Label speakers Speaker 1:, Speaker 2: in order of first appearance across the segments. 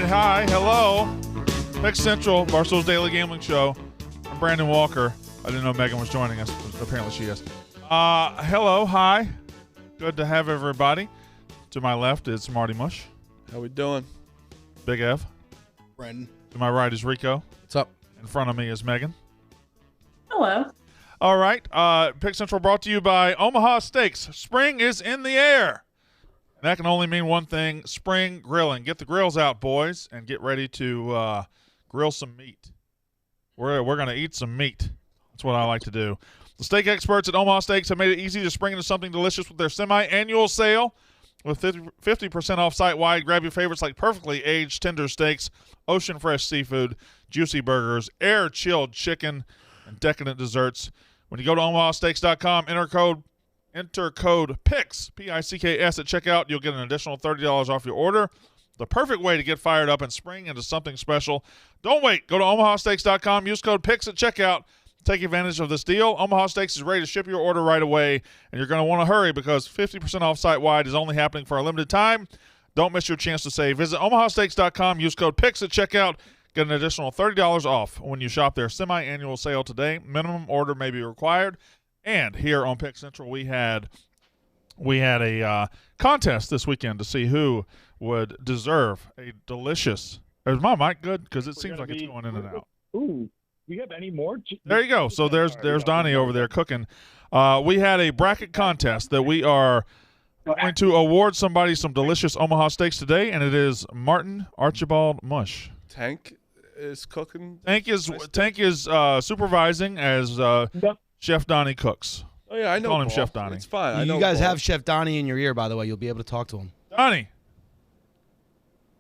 Speaker 1: right, hi, hello. Pick Central, Barstool's Daily Gambling Show. I'm Brandon Walker. I didn't know Megan was joining us. Apparently she is. Hello, hi. Good to have everybody. To my left is Marty Mush.
Speaker 2: How we doing?
Speaker 1: Big Ev.
Speaker 3: Brandon.
Speaker 1: To my right is Rico.
Speaker 3: What's up?
Speaker 1: In front of me is Megan.
Speaker 4: Hello.
Speaker 1: All right. Pick Central brought to you by Omaha Steaks. Spring is in the air. And that can only mean one thing, spring grilling. Get the grills out, boys, and get ready to grill some meat. We're going to eat some meat. That's what I like to do. The steak experts at Omaha Steaks have made it easy to spring into something delicious with their semi-annual sale. With 50% off site-wide, grab your favorites like perfectly aged tender steaks, ocean fresh seafood, juicy burgers, air-chilled chicken, and decadent desserts. When you go to omahasteaks.com, enter code PICKS, P-I-C-K-S at checkout. You'll get an additional $30 off your order. The perfect way to get fired up and spring into something special. Don't wait. Go to omahasteaks.com. Use code PICKS at checkout. Take advantage of this deal. Omaha Steaks is ready to ship your order right away, and you're going to want to hurry because 50% off site-wide is only happening for a limited time. Don't miss your chance to save. Visit omahasteaks.com. Use code PICKS at checkout. Get an additional $30 off when you shop their semi-annual sale today. Minimum order may be required. And here on Pick Central, we had a contest this weekend to see who would deserve a delicious. Is my mic good? Because it seems like it's going in and out.
Speaker 5: Ooh. We have any more?
Speaker 1: There you go. So there's Donnie over there cooking. We had a bracket contest that we are going to award somebody some delicious Omaha steaks today, and it is Martin Archibald Mush.
Speaker 2: Tank is cooking.
Speaker 1: Tank is supervising as Chef Donnie cooks.
Speaker 2: Oh yeah, I know.
Speaker 1: Call him Chef Donnie.
Speaker 2: It's fine.
Speaker 3: You guys have Chef Donnie in your ear, by the way. You'll be able to talk to him.
Speaker 1: Donnie.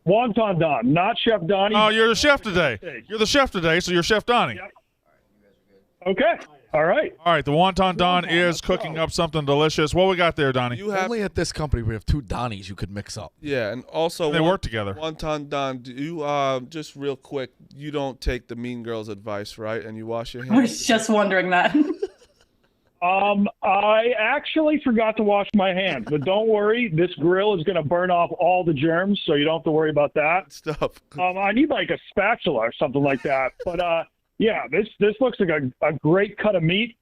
Speaker 5: Wonton Don, not Chef Donnie.
Speaker 1: Oh, you're the chef today. You're the chef today, so you're Chef Donnie.
Speaker 5: Yep. Okay. All right.
Speaker 1: All right, the Wonton Don is cooking up something delicious. What we got there, Donnie?
Speaker 6: Only at this company we have two Donnies you could mix up.
Speaker 2: Yeah, and also
Speaker 1: they work together.
Speaker 2: Wonton Don, do you just real quick, you don't take the mean girl's advice, right? And you wash your hands.
Speaker 4: I was just wondering that.
Speaker 5: I actually forgot to wash my hands, but don't worry. This grill is going to burn off all the germs, so you don't have to worry about that.
Speaker 2: Stuff.
Speaker 5: I need like a spatula or something like that. But yeah, this looks like a great cut of meat.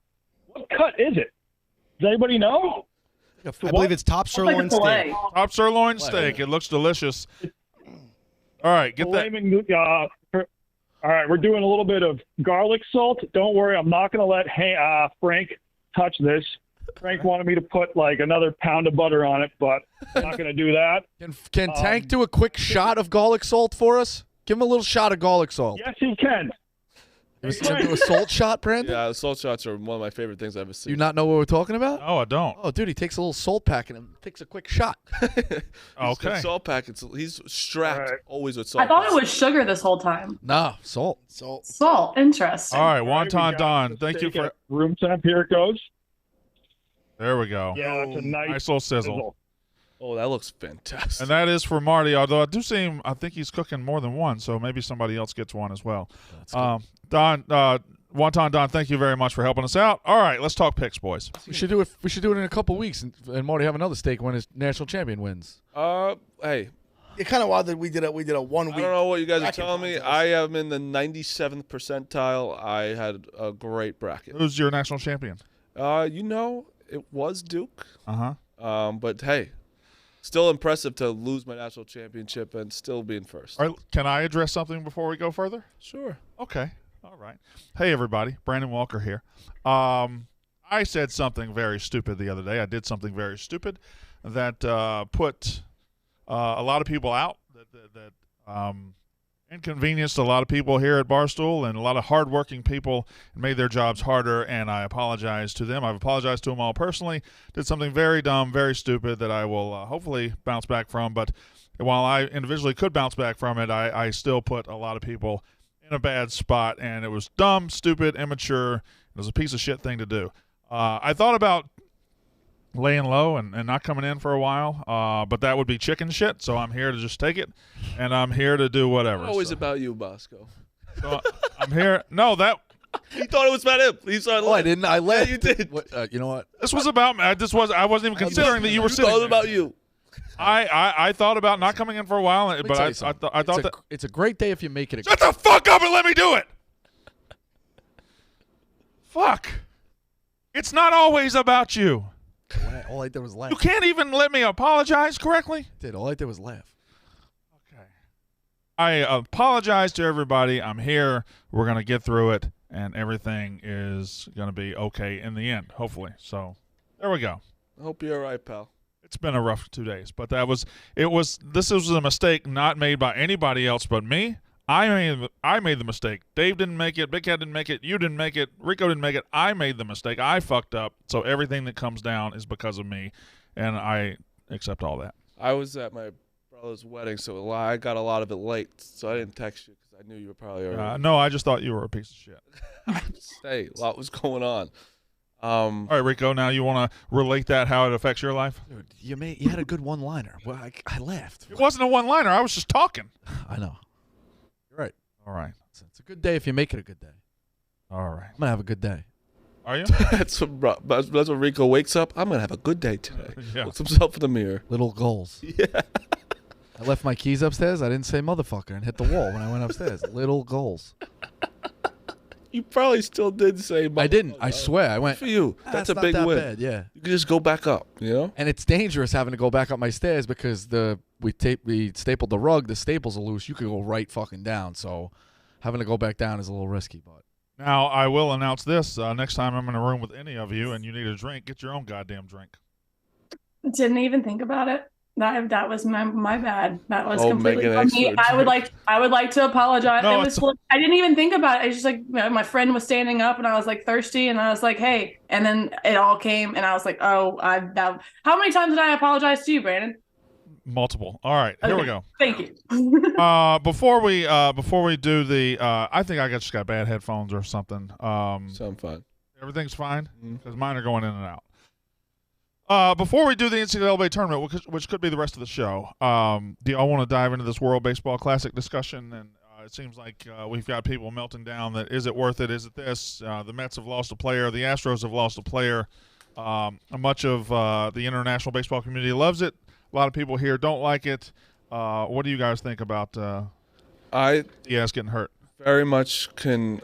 Speaker 5: What cut is it? Does anybody know?
Speaker 3: I believe it's top sirloin steak.
Speaker 1: Top sirloin steak. It looks delicious. All right, get that.
Speaker 5: All right, we're doing a little bit of garlic salt. Don't worry, I'm not going to let Frank touch this. Frank wanted me to put like another pound of butter on it, but I'm not going to do that.
Speaker 6: Can Tank do a quick shot of garlic salt for us? Give him a little shot of garlic salt.
Speaker 5: Yes, he can.
Speaker 6: Can you do a salt shot, Brandon?
Speaker 2: Yeah, the salt shots are one of my favorite things I've ever seen.
Speaker 6: Do you not know what we're talking about?
Speaker 1: No, I don't.
Speaker 6: Oh, dude, he takes a little salt pack and takes a quick shot.
Speaker 1: Okay.
Speaker 2: Salt packets. He's strapped always with salt.
Speaker 4: I thought it was sugar this whole time.
Speaker 6: Nah, salt.
Speaker 4: Salt. Interesting.
Speaker 1: All right, Wonton Don. Thank you for
Speaker 5: room temp. Here it goes.
Speaker 1: There we go.
Speaker 5: Yeah, it's a nice
Speaker 1: little sizzle.
Speaker 2: Oh, that looks fantastic.
Speaker 1: And that is for Marty, although I think he's cooking more than one, so maybe somebody else gets one as well. Don, Wonton Don, thank you very much for helping us out. All right, let's talk picks, boys.
Speaker 6: We should do it in a couple weeks, and Marty have another steak when his national champion wins.
Speaker 2: Hey.
Speaker 3: It's kind of wild that we did a 1 week.
Speaker 2: I don't know what you guys are telling me. I am in the 97th percentile. I had a great bracket.
Speaker 1: Who's your national champion?
Speaker 2: It was Duke.
Speaker 1: Uh-huh.
Speaker 2: But hey, still impressive to lose my national championship and still being first.
Speaker 1: All right, can I address something before we go further?
Speaker 2: Sure.
Speaker 1: Okay. All right. Hey, everybody. Brandon Walker here. I said something very stupid the other day. I did something very stupid that put a lot of people out, that inconvenienced a lot of people here at Barstool and a lot of hardworking people and made their jobs harder, and I apologize to them. I've apologized to them all personally. Did something very dumb, very stupid that I will hopefully bounce back from. But while I individually could bounce back from it, I still put a lot of people in a bad spot, and it was dumb, stupid, immature. It was a piece of shit thing to do. I thought about laying low and not coming in for a while, but that would be chicken shit, so I'm here to just take it, and I'm here to do whatever.
Speaker 2: It's always about you, Bosco.
Speaker 1: So I'm here. No, that
Speaker 2: He thought it was about him. He started.
Speaker 6: Oh, I didn't. I left.
Speaker 2: Yeah, you did.
Speaker 6: You know what?
Speaker 1: this was about me. I wasn't even considering that you were sitting
Speaker 2: It was
Speaker 1: there.
Speaker 2: about you.
Speaker 1: I thought about not coming in for a while,
Speaker 6: Let me
Speaker 1: but
Speaker 6: tell
Speaker 1: I
Speaker 6: you something.
Speaker 1: thought that.
Speaker 6: It's a great day if you make it a
Speaker 1: Shut the fuck up and let me do it. Fuck. It's not always about you.
Speaker 6: All I did was laugh.
Speaker 1: You can't even let me apologize correctly.
Speaker 6: All I did was laugh.
Speaker 1: Okay. I apologize to everybody. I'm here. We're going to get through it, and everything is going to be okay in the end, hopefully. So there we go.
Speaker 2: I hope you're all right, pal.
Speaker 1: It's been a rough 2 days, but this was a mistake not made by anybody else but me. I made the mistake. Dave didn't make it. Big Cat didn't make it. You didn't make it. Rico didn't make it. I made the mistake. I fucked up. So everything that comes down is because of me, and I accept all that.
Speaker 2: I was at my brother's wedding, so I got a lot of it late, so I didn't text you because I knew you were probably already.
Speaker 1: No, I just thought you were a piece of shit.
Speaker 2: Hey, a lot was going on.
Speaker 1: All right, Rico, now you want to relate that, how it affects your life?
Speaker 6: Dude, you had a good one-liner. Well, I laughed.
Speaker 1: It wasn't a one-liner. I was just talking.
Speaker 6: I know. You're right.
Speaker 1: All right.
Speaker 6: It's a good day if you make it a good day.
Speaker 1: All right.
Speaker 6: I'm going to have a good day.
Speaker 1: Are you?
Speaker 2: That's when Rico wakes up. I'm going to have a good day today.
Speaker 1: Yeah.
Speaker 2: Looks himself in the mirror.
Speaker 6: Little goals.
Speaker 2: Yeah.
Speaker 6: I left my keys upstairs. I didn't say motherfucker and hit the wall when I went upstairs. Little goals.
Speaker 2: You probably still did say
Speaker 6: I didn't. I swear. I went.
Speaker 2: For you. That's a
Speaker 6: not
Speaker 2: big
Speaker 6: that
Speaker 2: win.
Speaker 6: Bad. Yeah.
Speaker 2: You can just go back up, you know?
Speaker 6: And it's dangerous having to go back up my stairs because we stapled the rug. The staples are loose. You could go right fucking down. So having to go back down is a little risky. But
Speaker 1: Now, I will announce this. Next time I'm in a room with any of you and you need a drink, get your own goddamn drink.
Speaker 4: Didn't even think about it. That was my bad. That was
Speaker 2: Oh,
Speaker 4: completely
Speaker 2: make an
Speaker 4: on me.
Speaker 2: extra
Speaker 4: I would like to apologize.
Speaker 1: No,
Speaker 4: I didn't even think about it. It's just like my friend was standing up and I was like thirsty and I was like, hey, and then it all came and I was like, oh, how many times did I apologize to you, Brandon?
Speaker 1: Multiple. All right, here we go.
Speaker 4: Thank you.
Speaker 1: Before we do the, I think I just got bad headphones or something.
Speaker 2: Sound fine.
Speaker 1: Everything's fine because mine are going in and out. Before we do the NCAA tournament, which could be the rest of the show, do y'all want to dive into this World Baseball Classic discussion? And it seems like we've got people melting down that is it worth it? Is it this? The Mets have lost a player. The Astros have lost a player. Much of the international baseball community loves it. A lot of people here don't like it. What do you guys think about Diaz getting hurt?
Speaker 2: Very much can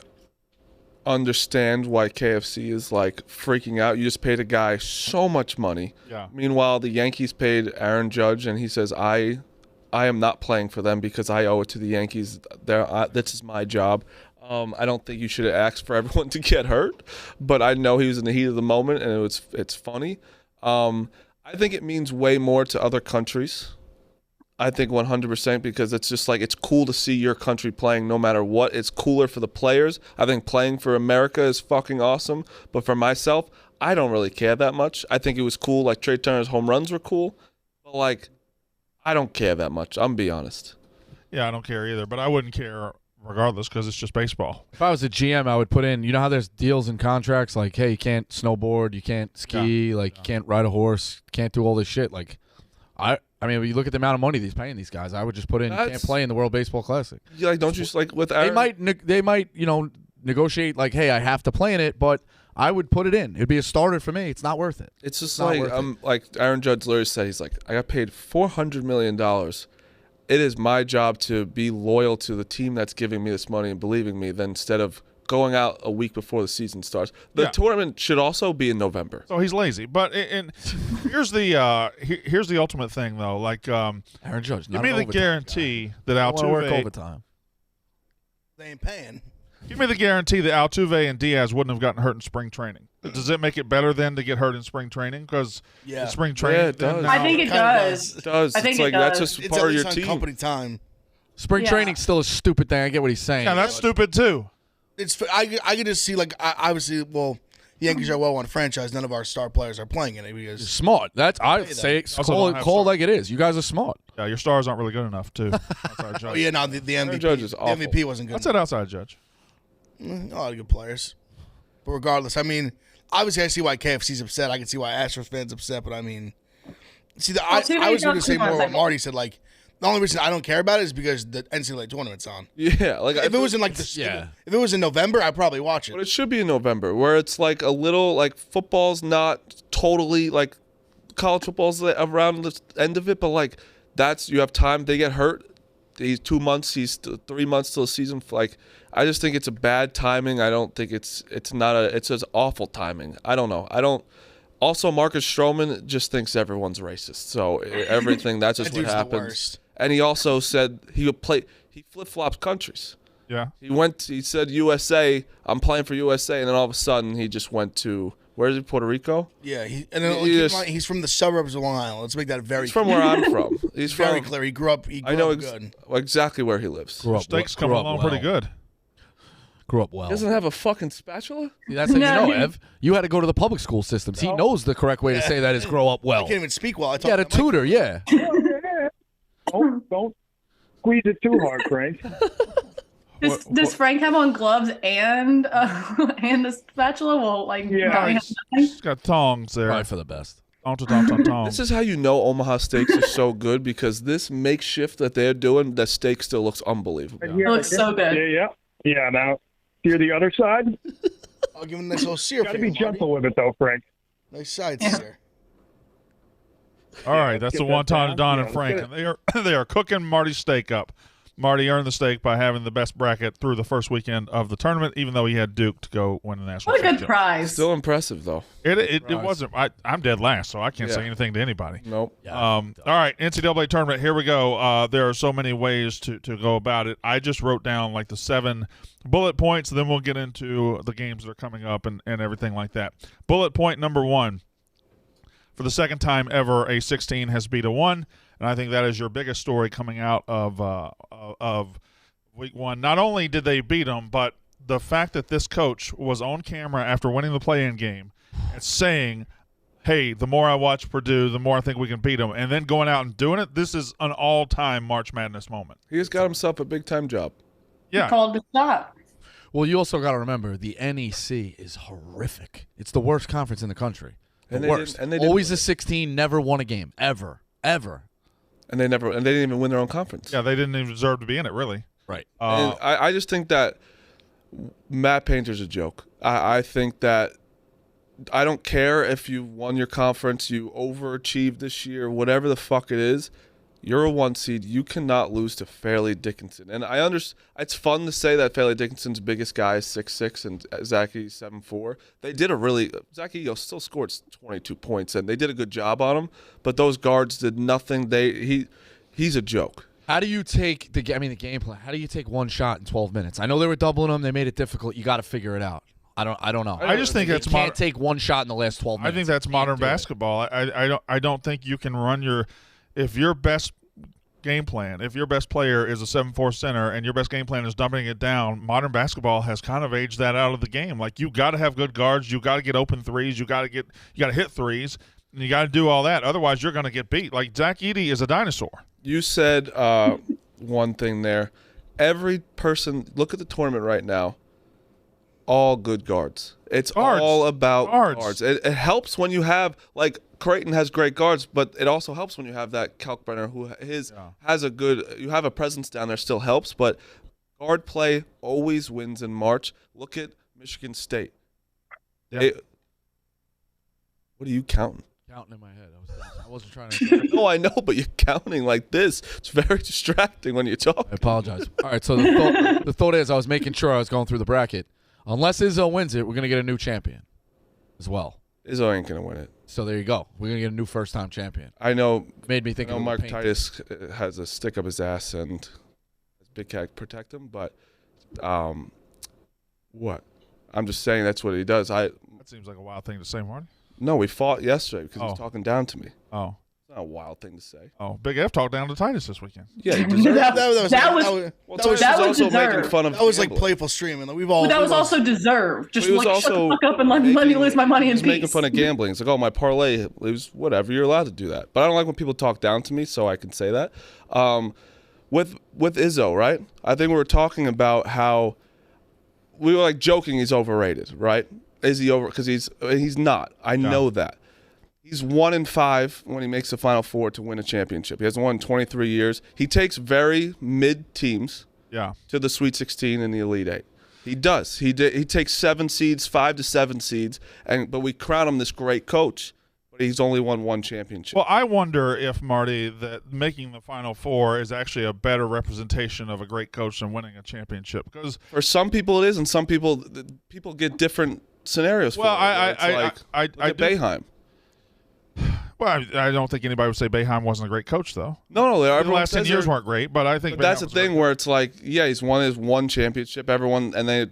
Speaker 2: understand why KFC is like freaking out. You just paid a guy so much money.
Speaker 1: Yeah.
Speaker 2: Meanwhile, the Yankees paid Aaron Judge, and he says, I am not playing for them because I owe it to the Yankees. This is my job. I don't think you should have asked for everyone to get hurt, but I know he was in the heat of the moment, and it's funny. I think it means way more to other countries. I think 100% because it's just like it's cool to see your country playing no matter what. It's cooler for the players. I think playing for America is fucking awesome. But for myself, I don't really care that much. I think it was cool. Like Trey Turner's home runs were cool. But like, I don't care that much. I'm going to be honest.
Speaker 1: Yeah, I don't care either. But I wouldn't care regardless because it's just baseball.
Speaker 6: if I was a GM, I would put in, you know how there's deals and contracts like, hey, you can't snowboard, you can't ski, you can't ride a horse, can't do all this shit. Like, I mean, when you look at the amount of money he's paying these guys, I would just put in, you can't play in the World Baseball Classic.
Speaker 2: Yeah, like, don't you just like with Aaron?
Speaker 6: They might, negotiate like, hey, I have to play in it, but I would put it in. It'd be a starter for me. It's not worth it.
Speaker 2: It's just
Speaker 6: not
Speaker 2: like
Speaker 6: worth it.
Speaker 2: like Aaron Judge literally said, he's like, I got paid $400 million. It is my job to be loyal to the team that's giving me this money and believing me. Then instead of going out a week before the season starts, the tournament should also be in November.
Speaker 1: So he's lazy. But here's the ultimate thing though. Like
Speaker 6: Aaron Judge,
Speaker 1: give me the guarantee that Altuve
Speaker 6: overtime.
Speaker 3: They ain't paying.
Speaker 1: Give me the guarantee that Altuve and Diaz wouldn't have gotten hurt in spring training. Does it make it better then to get hurt in spring training? Because in spring training,
Speaker 2: it does.
Speaker 4: I think it does.
Speaker 2: It does.
Speaker 4: I think
Speaker 2: it's
Speaker 4: it
Speaker 2: like
Speaker 4: does.
Speaker 2: that's just
Speaker 3: It's
Speaker 2: part
Speaker 3: at
Speaker 2: of your
Speaker 3: least on
Speaker 2: team.
Speaker 3: company time.
Speaker 6: Spring training's still a stupid thing. I get what he's saying.
Speaker 1: Yeah, that's stupid too.
Speaker 3: It's I can just see like obviously the Yankees are a well-run franchise. None of our star players are playing in it because
Speaker 6: Smart. That's I say call it like it is. You guys are smart.
Speaker 1: Yeah, your stars aren't really good enough too. Outside Judge.
Speaker 3: no, the MVP,
Speaker 2: Judge is
Speaker 3: the
Speaker 2: awful.
Speaker 3: MVP wasn't good.
Speaker 1: That's an outside Judge.
Speaker 3: A lot of good players, but regardless, I mean, obviously I see why KFC's upset. I can see why Astros fans upset, but I mean, I was going to say more what Marty said. Like the only reason I don't care about it is because the NCAA tournament's on.
Speaker 2: Yeah, like
Speaker 3: If it was in like if it was in November, I'd probably watch it.
Speaker 2: But it should be in November, where it's like a little like football's not totally like college football's around the end of it, but like you have time. They get hurt. He's 2 months. He's 3 months till the season. Like, I just think it's a bad timing. I don't think it's just awful timing. I don't know. Also, Marcus Stroman just thinks everyone's racist. So everything, that's just
Speaker 3: That
Speaker 2: what
Speaker 3: dude's the
Speaker 2: happens.
Speaker 3: worst.
Speaker 2: And he also said he flip-flops countries.
Speaker 1: Yeah.
Speaker 2: He said USA, I'm playing for USA, and then all of a sudden he just went to, where is he, Puerto Rico?
Speaker 3: Yeah, he's from the suburbs of Long Island. Let's make that very
Speaker 2: He's from where I'm from. He's
Speaker 3: very
Speaker 2: from,
Speaker 3: clear. He grew up good.
Speaker 2: Exactly where he lives.
Speaker 1: Steak's coming along pretty good.
Speaker 6: Grew up well.
Speaker 2: He doesn't have a fucking spatula?
Speaker 6: That's how you know, Ev. You had to go to the public school systems. He knows the correct way to say that is grow up well.
Speaker 3: I can't even speak well. I
Speaker 6: He had a tutor, yeah.
Speaker 5: Don't squeeze it too hard, Frank.
Speaker 4: Does Frank have on gloves and the spatula? Well, like,
Speaker 5: Yeah.
Speaker 1: He's got tongs there.
Speaker 6: Probably for the best.
Speaker 2: This is how you know Omaha Steaks is so good, because this makeshift that they're doing, that steak still looks unbelievable.
Speaker 4: It looks so good.
Speaker 5: Yeah. Now, you're the other side.
Speaker 3: I'll give him a nice little sear.
Speaker 5: Got to be gentle with it, though, Frank.
Speaker 3: Nice side sear.
Speaker 1: All right, that's the one time to Don and
Speaker 5: let's
Speaker 1: Frank,
Speaker 5: get
Speaker 1: and they are cooking Marty's steak up. Marty earned the steak by having the best bracket through the first weekend of the tournament, even though he had Duke to go win the national
Speaker 4: What a good
Speaker 1: championship.
Speaker 4: prize.
Speaker 2: Still impressive, though.
Speaker 1: It wasn't. I'm dead last, so I can't say anything to anybody.
Speaker 2: Nope.
Speaker 1: All right, NCAA tournament. Here we go. There are so many ways to go about it. I just wrote down like the 7 bullet points. Then we'll get into the games that are coming up and everything like that. Bullet point number 1. For the second time ever, a 16 has beat a 1, and I think that is your biggest story coming out of week 1. Not only did they beat them, but the fact that this coach was on camera after winning the play-in game and saying, hey, the more I watch Purdue, the more I think we can beat them, and then going out and doing it, this is an all-time March Madness moment.
Speaker 2: He just got himself a big-time job.
Speaker 1: Yeah.
Speaker 4: He called the shot.
Speaker 6: Well, you also got to remember, the NEC is horrific. It's the worst conference in the country. The worst. Always a 16, never won a game. Ever.
Speaker 2: And they didn't even win their own conference.
Speaker 1: Yeah, they didn't even deserve to be in it, really.
Speaker 6: Right.
Speaker 2: And I just think that Matt Painter's a joke. I think that I don't care if you won your conference, you overachieved this year, whatever the fuck it is. You're a 1 seed. You cannot lose to Fairleigh Dickinson. And I understand. It's fun to say that Fairleigh Dickinson's biggest guy is 6'6" and Zach Edey's 7'4". They did Zach Edey still scored 22 points, and they did a good job on him. But those guards did nothing. He's a joke.
Speaker 6: How do you take the game plan? How do you take one shot in 12 minutes? I know they were doubling them. They made it difficult. You got to figure it out. I don't know.
Speaker 1: I just think
Speaker 6: you
Speaker 1: that's
Speaker 6: can't take one shot in the last 12 minutes.
Speaker 1: I think that's modern basketball. I don't think you can run if your best game plan, if your best player is a 7'4" center and your best game plan is dumping it down, modern basketball has kind of aged that out of the game. Like, you got to have good guards, you got to get open threes, you got to hit threes, and you got to do all that. Otherwise, you're going to get beat. Like, Zach Edey is a dinosaur.
Speaker 2: You said one thing there. Every person, look at the tournament right now. All good guards. It's all about guards. It helps when you have, like, Creighton has great guards, but it also helps when you have that Kalkbrenner who has a good – you have a presence down there, still helps, but guard play always wins in March. Look at Michigan State.
Speaker 1: Yeah.
Speaker 2: What are you counting?
Speaker 6: Counting in my head. I wasn't trying to –
Speaker 2: No, I know, but you're counting like this. It's very distracting when you talk.
Speaker 6: I apologize. All right, so the thought is I was making sure I was going through the bracket. Unless Izzo wins it, we're going to get a new champion as well.
Speaker 2: Izzo ain't going to win it.
Speaker 6: So there you go. We're going to get a new first-time champion.
Speaker 2: I know.
Speaker 6: Made me think
Speaker 2: I know
Speaker 6: of
Speaker 2: Mark Titus has a stick up his ass and Big Cat protect him, but what? I'm just saying that's what he does.
Speaker 1: That seems like a wild thing to say, Marty.
Speaker 2: No, we fought yesterday because he was talking down to me.
Speaker 1: Oh.
Speaker 2: It's not a wild thing to say.
Speaker 1: Oh, Big F talked down to Titus this weekend.
Speaker 2: Yeah, he deserves
Speaker 4: that was
Speaker 2: also
Speaker 4: deserved.
Speaker 2: making fun of
Speaker 3: That was like
Speaker 2: gambling.
Speaker 3: playful streaming. Like, we've all.
Speaker 4: But that was also deserved. Just
Speaker 2: He was
Speaker 4: like,
Speaker 2: also
Speaker 4: shut the fuck up and let me lose my money in
Speaker 2: He's
Speaker 4: peace.
Speaker 2: making fun of gambling. It's like, oh, my parlay, it was whatever. You're allowed to do that. But I don't like when people talk down to me, so I can say that. With Izzo, right? I think we were talking about how we were like joking he's overrated, right? Is he over? Because he's not. I know that. He's 1-5 when he makes the Final Four to win a championship. He hasn't won in 23 years. He takes very mid teams to the Sweet 16 and the Elite Eight. He does. He takes 7 seeds, 5 to 7 seeds, but we crown him this great coach. But but he's only won one championship.
Speaker 1: Well, I wonder if, Marty, that making the Final Four is actually a better representation of a great coach than winning a championship. Because
Speaker 2: for some people it is, and some people get different scenarios.
Speaker 1: Well,
Speaker 2: for it.
Speaker 1: I
Speaker 2: look at Boeheim.
Speaker 1: Well, I don't think anybody would say Boeheim wasn't a great coach, though.
Speaker 2: No,
Speaker 1: the last 10 years weren't great, but I think.
Speaker 2: But that's the thing where it's like, yeah, he's won his one championship. Everyone, and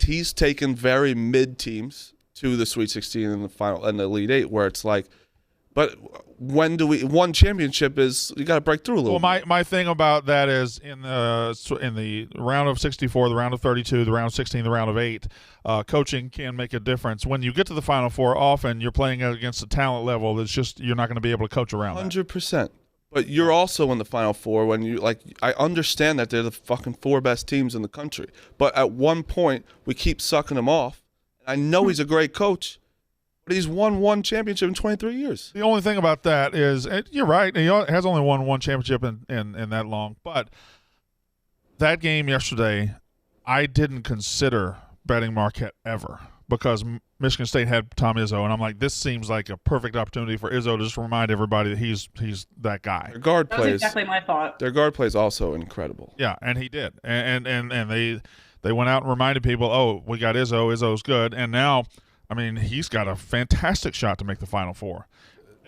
Speaker 2: he's taken very mid teams to the Sweet 16 and the final and the Elite Eight, where it's like, but one championship is you got to break through a little.
Speaker 1: Well, my thing about that is in the round of 64, the round of 32, the round of 16, the round of 8, coaching can make a difference. When you get to the Final Four, often you're playing against a talent level that's just you're not going to be able to coach around.
Speaker 2: 100%. But you're also in the Final Four when you I understand that they're the fucking 4 best teams in the country, but at one point we keep sucking them off. I know he's a great coach. But he's won one championship in 23 years.
Speaker 1: The only thing about that is, you're right, he has only won one championship in that long. But that game yesterday, I didn't consider betting Marquette ever because Michigan State had Tom Izzo, and I'm like, this seems like a perfect opportunity for Izzo to just remind everybody that he's that guy.
Speaker 2: Their guard
Speaker 4: That was exactly my thought.
Speaker 2: Their guard play is also incredible.
Speaker 1: Yeah, and he did, and they went out and reminded people, oh, we got Izzo, Izzo's good, and now. I mean, he's got a fantastic shot to make the Final Four.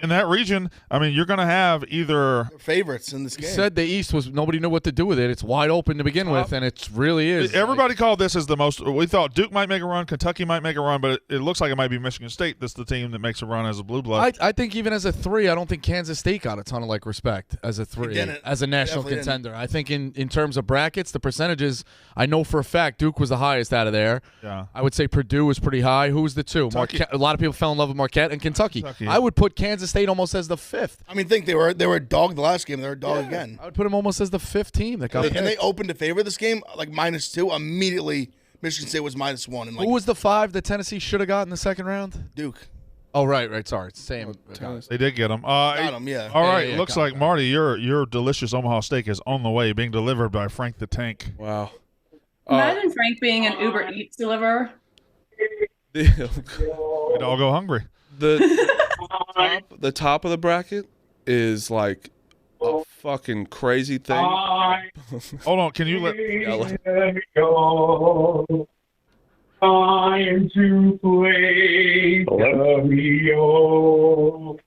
Speaker 1: In that region, I mean, you're going to have either
Speaker 3: favorites in this game.
Speaker 6: Said the East was nobody knew what to do with it. It's wide open to begin with, and it really is.
Speaker 1: Everybody called this as the most. We thought Duke might make a run, Kentucky might make a run, but it looks like it might be Michigan State. That's the team that makes a run as a blue blood.
Speaker 6: I think even as a 3, I don't think Kansas State got a ton of respect as a 3, as a national contender. I think in terms of brackets, the percentages, I know for a fact Duke was the highest out of there.
Speaker 1: Yeah,
Speaker 6: I would say Purdue was pretty high. Who was the 2? Marquette. A lot of people fell in love with Marquette and Kentucky. I would put Kansas State almost as the 5th.
Speaker 3: I mean, think they were a dog the last game. They're a dog again.
Speaker 6: I would put them almost as the 5th team that got picked.
Speaker 3: And they opened to favor this game, like -2. Immediately, Michigan State was -1. And
Speaker 6: who was the 5 that Tennessee should have got in the second round?
Speaker 3: Duke.
Speaker 6: Oh, right. Sorry. It's the same.
Speaker 1: They did get him.
Speaker 3: Got him, yeah.
Speaker 1: All right. Looks like, Marty, your delicious Omaha steak is on the way, being delivered by Frank the Tank.
Speaker 2: Wow.
Speaker 4: Imagine Frank being an Uber Eats deliverer.
Speaker 1: We'd all go hungry.
Speaker 2: The top of the bracket is like a fucking crazy thing.
Speaker 1: Hold on, can you let
Speaker 5: go. Time to play Rio.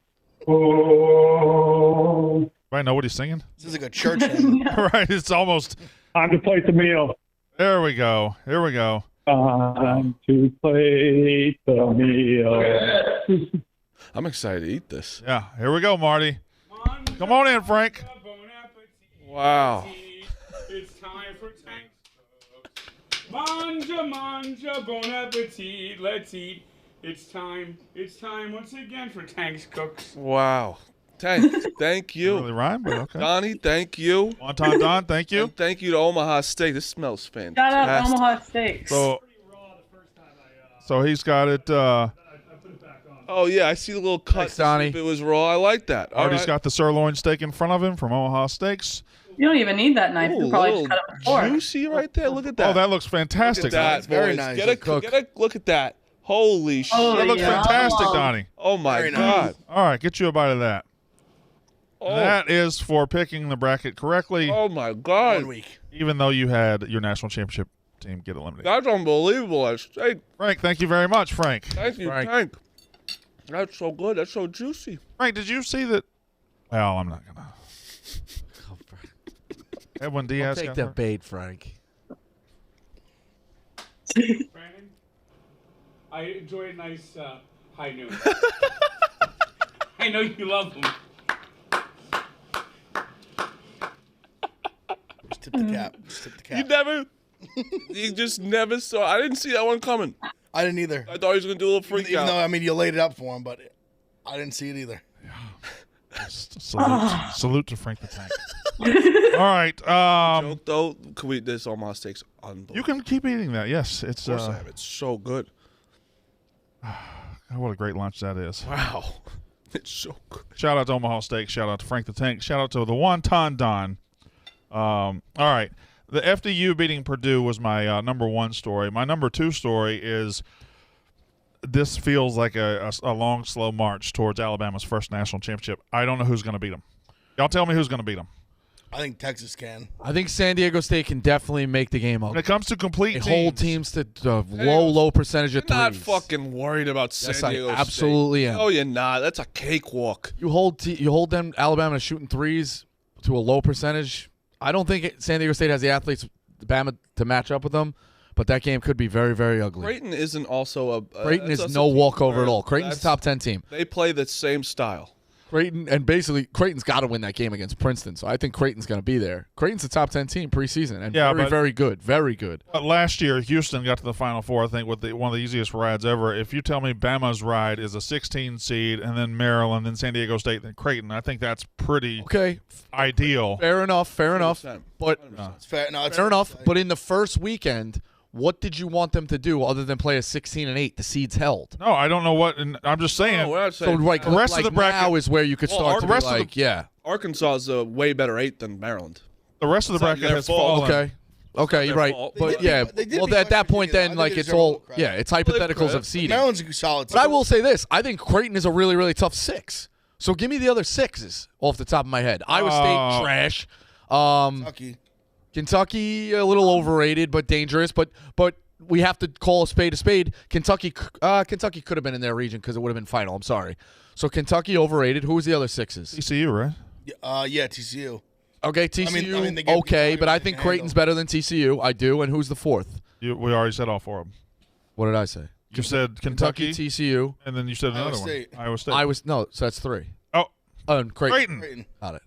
Speaker 1: Right, know what he's singing?
Speaker 3: This is like a church hymn.
Speaker 1: Right, it's almost
Speaker 5: Time to play Tamil.
Speaker 1: There we go. Here we go.
Speaker 5: Time to play Tamil.
Speaker 2: I'm excited to eat this.
Speaker 1: Yeah, here we go, Marty. Come on in, Frank.
Speaker 2: Wow.
Speaker 7: It's time for Tank's Manja, bon appetit. Let's eat. It's time once again for Tank's Cooks.
Speaker 2: Wow. Thank you.
Speaker 1: Really rhyme, but okay.
Speaker 2: Donnie, thank you.
Speaker 1: Wonton Don, thank you.
Speaker 2: And thank you to Omaha Steak. This smells fantastic.
Speaker 4: Shout out Omaha Steaks.
Speaker 1: So he's got it.
Speaker 2: Oh, yeah, I see the little cut.
Speaker 6: Thanks, Donnie.
Speaker 2: If it was raw, I like that.
Speaker 1: Artie's got the sirloin steak in front of him from Omaha Steaks.
Speaker 4: You don't even need that knife.
Speaker 2: Ooh,
Speaker 4: You probably just cut it before.
Speaker 2: juicy right there. Look at that.
Speaker 1: Oh, that looks fantastic.
Speaker 2: Look at that,
Speaker 3: very
Speaker 2: boys.
Speaker 3: nice.
Speaker 2: Get a look at that. Holy shit.
Speaker 4: Oh,
Speaker 1: That looks
Speaker 4: yeah.
Speaker 1: fantastic, Donnie.
Speaker 2: Oh, my
Speaker 3: Very
Speaker 2: God.
Speaker 3: nice.
Speaker 1: All right, get you a bite of that.
Speaker 2: Oh,
Speaker 1: That is for picking the bracket correctly,
Speaker 2: oh, my God.
Speaker 3: 1 week.
Speaker 1: even though you had your national championship team get eliminated.
Speaker 2: That's unbelievable. Hey,
Speaker 1: Frank, thank you very much, Frank.
Speaker 2: thank you,
Speaker 6: Frank.
Speaker 2: Tank. That's so good. That's so juicy.
Speaker 1: Frank, did you see that? Well, I'm not gonna. Edwin Diaz.
Speaker 6: Take
Speaker 1: got
Speaker 6: the
Speaker 1: hurt?
Speaker 6: bait, Frank.
Speaker 7: Brandon, I enjoy a nice high noon. I know you love them.
Speaker 3: Just tip the cap. Just tip the cap.
Speaker 2: You just never saw. I didn't see that one coming.
Speaker 3: I didn't either.
Speaker 2: I thought he was going to do a little freak
Speaker 3: Even
Speaker 2: out.
Speaker 3: though, I mean, you laid it up for him, but I didn't see it either.
Speaker 1: Salute to Frank the Tank. All right.
Speaker 2: Joke, though, can we, this Omaha Steak's unbelievable.
Speaker 1: You can keep eating that. Yes, it's
Speaker 2: Of course I have. It's so good.
Speaker 1: what a great lunch that is.
Speaker 2: Wow. It's so good.
Speaker 1: Shout out to Omaha Steak. Shout out to Frank the Tank. Shout out to the Wonton Don. All right. The FDU beating Purdue was my number 1 story. My number 2 story is this feels like a long, slow march towards Alabama's first national championship. I don't know who's going to beat them. Y'all tell me who's going to beat them.
Speaker 3: I think Texas can.
Speaker 6: I think San Diego State can definitely make the game up.
Speaker 1: When it comes to complete
Speaker 6: They hold teams to low percentage of
Speaker 2: You're not
Speaker 6: threes.
Speaker 2: fucking worried about San Diego State.
Speaker 6: Absolutely am.
Speaker 2: No, you're not. That's a cakewalk.
Speaker 6: You hold them Alabama shooting threes to a low percentage. I don't think San Diego State has the athletes Bama to match up with them, but that game could be very, very ugly.
Speaker 2: Creighton isn't also a
Speaker 6: Creighton
Speaker 2: that's
Speaker 6: is
Speaker 2: also
Speaker 6: no
Speaker 2: a team
Speaker 6: walkover
Speaker 2: where
Speaker 6: at all. Creighton's a top 10 team.
Speaker 2: They play the same style.
Speaker 6: Creighton, and basically Creighton's got to win that game against Princeton, so I think Creighton's going to be there. Creighton's a top 10 team preseason, and very good, very good.
Speaker 1: But last year, Houston got to the Final Four, I think, with one of the easiest rides ever. If you tell me Bama's ride is a 16 seed, and then Maryland, then San Diego State, then Creighton, I think that's pretty ideal.
Speaker 6: Fair enough.
Speaker 2: 100%.
Speaker 6: But
Speaker 3: It's fair. No, it's
Speaker 6: fair enough. But in the first weekend, what did you want them to do other than play a 16-8? The seeds held.
Speaker 1: No, I don't know what. And I'm just saying.
Speaker 2: No, we're not
Speaker 6: So
Speaker 2: saying
Speaker 6: like
Speaker 1: the rest of the bracket
Speaker 6: now is where you could start to
Speaker 1: the rest
Speaker 6: be
Speaker 1: of
Speaker 6: like,
Speaker 1: the-
Speaker 6: yeah.
Speaker 2: Arkansas is a way better 8 than Maryland.
Speaker 1: the rest of the
Speaker 2: It's not
Speaker 1: bracket
Speaker 2: their
Speaker 1: has
Speaker 2: fault.
Speaker 1: fallen.
Speaker 6: Okay, you're
Speaker 2: their
Speaker 6: right.
Speaker 2: fault.
Speaker 3: They
Speaker 6: But
Speaker 3: did
Speaker 6: yeah,
Speaker 3: beat- they did
Speaker 6: well,
Speaker 3: beat
Speaker 6: at that
Speaker 3: West
Speaker 6: point,
Speaker 3: Virginia.
Speaker 6: then
Speaker 3: I
Speaker 6: like
Speaker 3: think
Speaker 6: it's
Speaker 3: they deserve
Speaker 6: all
Speaker 3: credit.
Speaker 6: it's hypotheticals of seeding.
Speaker 3: Maryland's a solid.
Speaker 6: But I will say this: I think Creighton is a really, really tough 6. So give me the other 6s off the top of my head. Iowa State trash. Kentucky a little overrated but dangerous. But we have to call a spade a spade. Kentucky could have been in their region because it would have been final. I'm sorry. So Kentucky overrated. Who was the other 6s?
Speaker 1: TCU, right?
Speaker 3: Yeah, TCU.
Speaker 6: Okay, TCU.
Speaker 3: I mean, they get
Speaker 6: okay,
Speaker 3: beat
Speaker 6: but I
Speaker 3: they
Speaker 6: think
Speaker 3: can
Speaker 6: Creighton's
Speaker 3: handle.
Speaker 6: better than TCU. I do. And who's the 4th?
Speaker 1: We already said all 4 of them.
Speaker 6: What did I say?
Speaker 1: You said Kentucky,
Speaker 6: TCU.
Speaker 1: and then you said
Speaker 3: Iowa
Speaker 1: another
Speaker 3: State.
Speaker 1: one. Iowa State.
Speaker 6: No, so that's 3.
Speaker 1: Oh,
Speaker 6: And Creighton.
Speaker 3: Creighton.
Speaker 6: Got it.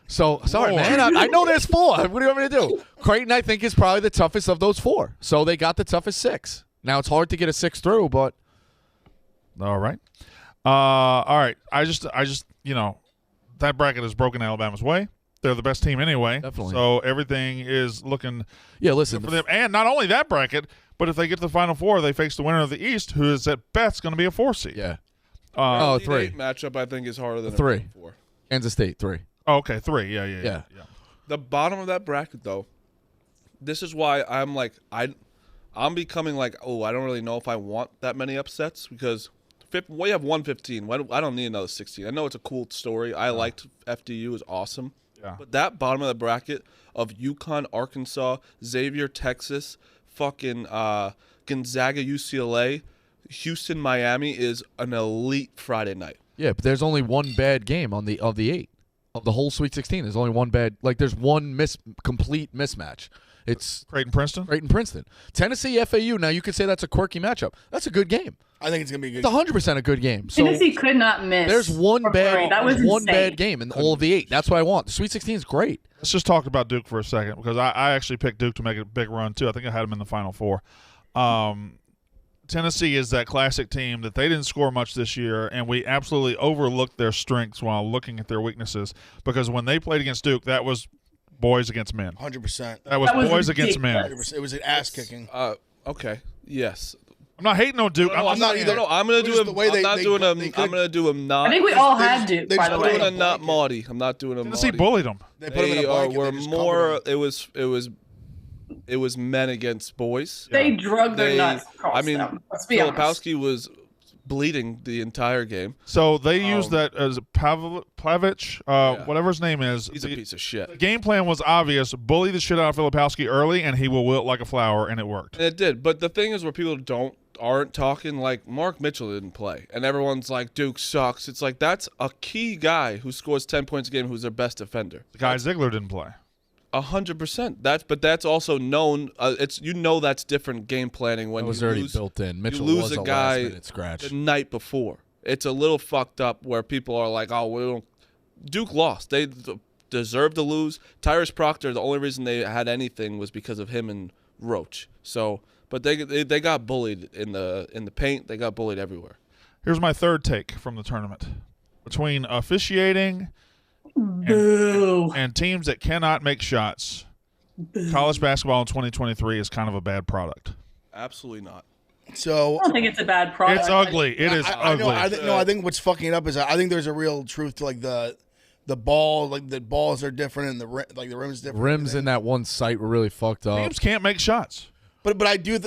Speaker 6: So, sorry,
Speaker 1: Lord.
Speaker 6: man. I know there's 4. What do you want me to do? Creighton, I think, is probably the toughest of those 4. So they got the toughest 6. Now, it's hard to get a 6 through, but
Speaker 1: all right. All right. I just, that bracket has broken Alabama's way. They're the best team anyway.
Speaker 6: Definitely.
Speaker 1: So everything is looking
Speaker 6: yeah, listen.
Speaker 1: good for them. And not only that bracket, but if they get to the Final Four, they face the winner of the East, who is at best going to be a 4 seed.
Speaker 6: Yeah.
Speaker 1: Uh,
Speaker 6: 3.
Speaker 2: Matchup, I think, is harder than
Speaker 6: 3.
Speaker 2: 4.
Speaker 6: Kansas State, 3.
Speaker 1: Oh, okay, 3. Yeah.
Speaker 2: The bottom of that bracket, though, this is why I'm like I'm becoming like, oh, I don't really know if I want that many upsets because we have 115. I don't need another 16. I know it's a cool story. I liked FDU. It was awesome.
Speaker 1: Yeah.
Speaker 2: But that bottom of the bracket of UConn, Arkansas, Xavier, Texas, fucking Gonzaga, UCLA, Houston, Miami is an elite Friday night.
Speaker 6: Yeah, but there's only one bad game of the 8 of the whole Sweet 16. There's only one bad. Like there's one complete mismatch. It's
Speaker 1: Creighton, Princeton.
Speaker 6: Princeton, Tennessee, FAU. Now you could say that's a quirky matchup. That's a good game.
Speaker 3: I think it's gonna be a
Speaker 6: It's
Speaker 3: good.
Speaker 6: 100% a good game. So
Speaker 4: Tennessee could not miss.
Speaker 6: there's one
Speaker 4: for free. That was insane.
Speaker 6: bad game in all of the 8. That's what I want. The Sweet 16 is great.
Speaker 1: Let's just talk about Duke for a second because I actually picked Duke to make a big run too. I think I had them in the Final Four. Tennessee is that classic team that they didn't score much this year, and we absolutely overlooked their strengths while looking at their weaknesses because when they played against Duke, that was boys against men.
Speaker 3: 100%.
Speaker 1: That was boys against
Speaker 4: ridiculous.
Speaker 1: men.
Speaker 3: It was an ass kicking.
Speaker 2: Okay. Yes.
Speaker 1: I'm not hating on Duke.
Speaker 2: No, I'm not either. No, I'm gonna do
Speaker 3: Just the way
Speaker 2: I'm not doing
Speaker 3: they
Speaker 2: I'm gonna do a not.
Speaker 4: I think we all
Speaker 3: They
Speaker 4: had
Speaker 3: just-
Speaker 4: Duke,
Speaker 3: they
Speaker 4: by
Speaker 3: just
Speaker 4: the
Speaker 3: put
Speaker 2: I'm
Speaker 3: it
Speaker 4: way.
Speaker 2: doing a not Maudie. I'm not doing a
Speaker 1: Tennessee
Speaker 2: Maudie.
Speaker 1: bullied them.
Speaker 3: They put him in a blanket.
Speaker 2: were
Speaker 3: they just
Speaker 2: more.
Speaker 3: covered him.
Speaker 2: It was men against boys.
Speaker 4: They drug their
Speaker 2: They-
Speaker 4: nuts across
Speaker 2: I mean,
Speaker 4: them. Let's be honest.
Speaker 2: Filipowski was bleeding the entire game.
Speaker 1: So they used that as Plavich, whatever his name is.
Speaker 2: He's a piece of shit.
Speaker 1: The game plan was obvious. Bully the shit out of Filipowski early, and he will wilt like a flower, and it worked.
Speaker 2: And it did. But the thing is where people aren't talking, like Mark Mitchell didn't play. And everyone's like, Duke sucks. It's like that's a key guy who scores 10 points a game who's their best defender.
Speaker 1: The guy Ziegler didn't play.
Speaker 2: 100%. That's also known. That's different game planning when
Speaker 6: It was
Speaker 2: you
Speaker 6: already
Speaker 2: lose,
Speaker 6: built in. Mitchell
Speaker 2: you lose
Speaker 6: was
Speaker 2: a
Speaker 6: a
Speaker 2: guy
Speaker 6: last-minute scratch.
Speaker 2: the night before. It's a little fucked up where people are like, oh, we don't. Duke lost. They deserved to lose. Tyrese Proctor, the only reason they had anything was because of him and Roach. So, but they got bullied in the paint. They got bullied everywhere.
Speaker 1: Here's my third take from the tournament. Between officiating and teams that cannot make shots, college basketball in 2023 is kind of a bad product.
Speaker 2: Absolutely not.
Speaker 3: So
Speaker 4: I don't think it's a bad product.
Speaker 1: It's ugly. It is ugly.
Speaker 3: I think what's fucking it up is I think there's a real truth to like the ball, like the balls are different and the rim is different.
Speaker 6: Rims in that one site were really fucked up.
Speaker 1: Teams can't make shots.
Speaker 3: But I do.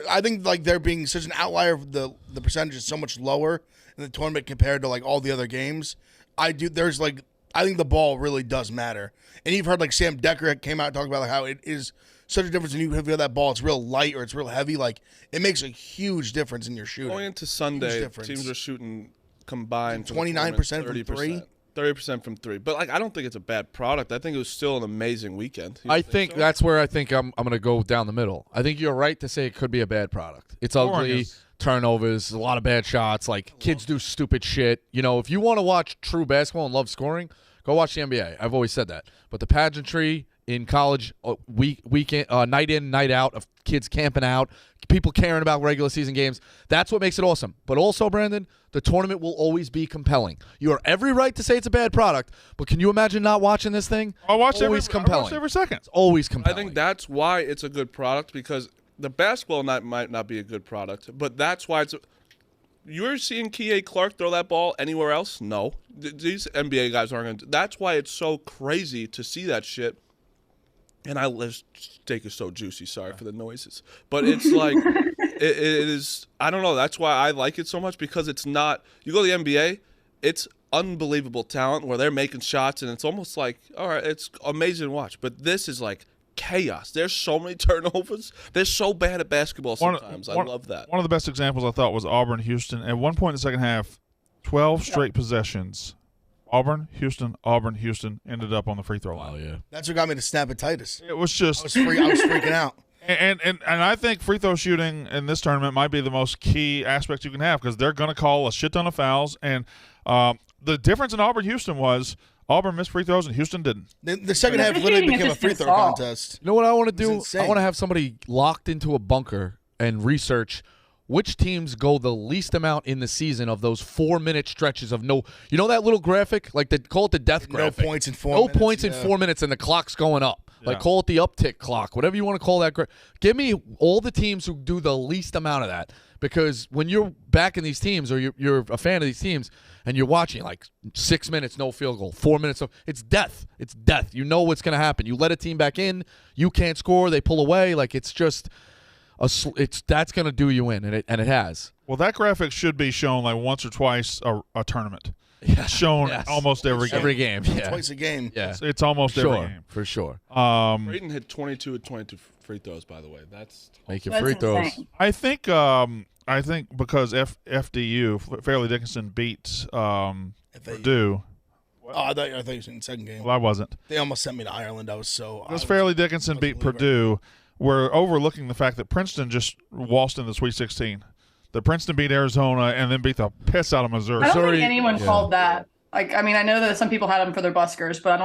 Speaker 3: I think like there being such an outlier, the percentage is so much lower in the tournament compared to like all the other games. I think the ball really does matter. And you've heard like Sam Decker came out and talked about like how it is such a difference when you feel that ball. It's real light or it's real heavy. Like it makes a huge difference in your shooting.
Speaker 2: Going into Sunday, teams are shooting combined
Speaker 3: 29% from 3.
Speaker 2: 30% from 3. But like I don't think it's a bad product. I think it was still an amazing weekend.
Speaker 6: I think so? That's where I think I'm going to go down the middle. I think you're right to say it could be a bad product. It's ugly, turnovers, a lot of bad shots. Like kids do stupid shit. You know, if you want to watch true basketball and love scoring, go watch the NBA. I've always said that. But the pageantry in college, weekend, night in, night out of kids camping out, people caring about regular season games, that's what makes it awesome. But also, Brandon, the tournament will always be compelling. You have every right to say it's a bad product, but can you imagine not watching this thing?
Speaker 1: I watch
Speaker 6: every
Speaker 1: second.
Speaker 6: It's always compelling.
Speaker 2: I think that's why it's a good product, because the basketball might not be a good product, but that's why you're seeing Kihei Clark throw that ball anywhere else? No. These NBA guys aren't going to. That's why it's so crazy to see that shit. And this steak is so juicy. Sorry for the noises. But it's like, it is, I don't know. That's why I like it so much, because it's not, you go to the NBA, it's unbelievable talent where they're making shots, and it's almost like, all right, it's amazing to watch. But this is like chaos. There's so many turnovers. They're so bad at basketball sometimes. I love that.
Speaker 1: One of the best examples I thought was Auburn-Houston. At one point in the second half, 12 straight possessions. Auburn, Houston, ended up on the free throw line.
Speaker 6: Oh, yeah.
Speaker 3: That's what got me to snap at Titus.
Speaker 1: It was just
Speaker 3: I was freaking out.
Speaker 1: And I think free throw shooting in this tournament might be the most key aspect you can have, because they're going to call a shit ton of fouls. And the difference in Auburn-Houston was Auburn missed free throws and Houston didn't.
Speaker 3: The second half literally became a free throw contest.
Speaker 6: You know what I want to do? I want to have somebody locked into a bunker and research which teams go the least amount in the season of those 4-minute stretches of no. You know that little graphic? Like call it the death graphic.
Speaker 3: No points in 4 minutes.
Speaker 6: No points in 4 minutes, and the clock's going up. Yeah. Like call it the uptick clock, whatever you want to call that. Give me all the teams who do the least amount of that, because when you're back in these teams, or you're a fan of these teams, and you're watching like 6 minutes, no field goal, 4 minutes, it's death. It's death. You know what's going to happen. You let a team back in, you can't score, they pull away. Like it's just. That's going to do you in, and it has.
Speaker 1: Well, that graphic should be shown like once or twice a tournament. Yeah. It's shown almost every game.
Speaker 6: Every game, yeah.
Speaker 3: Twice a game.
Speaker 6: Yeah.
Speaker 1: It's almost every game.
Speaker 6: For sure.
Speaker 2: Brayton hit 22 of 22 free throws, by the way. That's
Speaker 6: make your free throws.
Speaker 4: Insane.
Speaker 1: I think because FDU, Fairleigh Dickinson, beat Purdue.
Speaker 3: Oh, I thought you were in the second game.
Speaker 1: Well, I wasn't.
Speaker 3: They almost sent me to Ireland.
Speaker 1: Because Fairleigh Dickinson beat Purdue. We're overlooking the fact that Princeton just waltzed in the Sweet 16. That Princeton beat Arizona and then beat the piss out of Missouri.
Speaker 4: I don't think anyone called that. Like, I mean, I know that some people had them for their buskers, but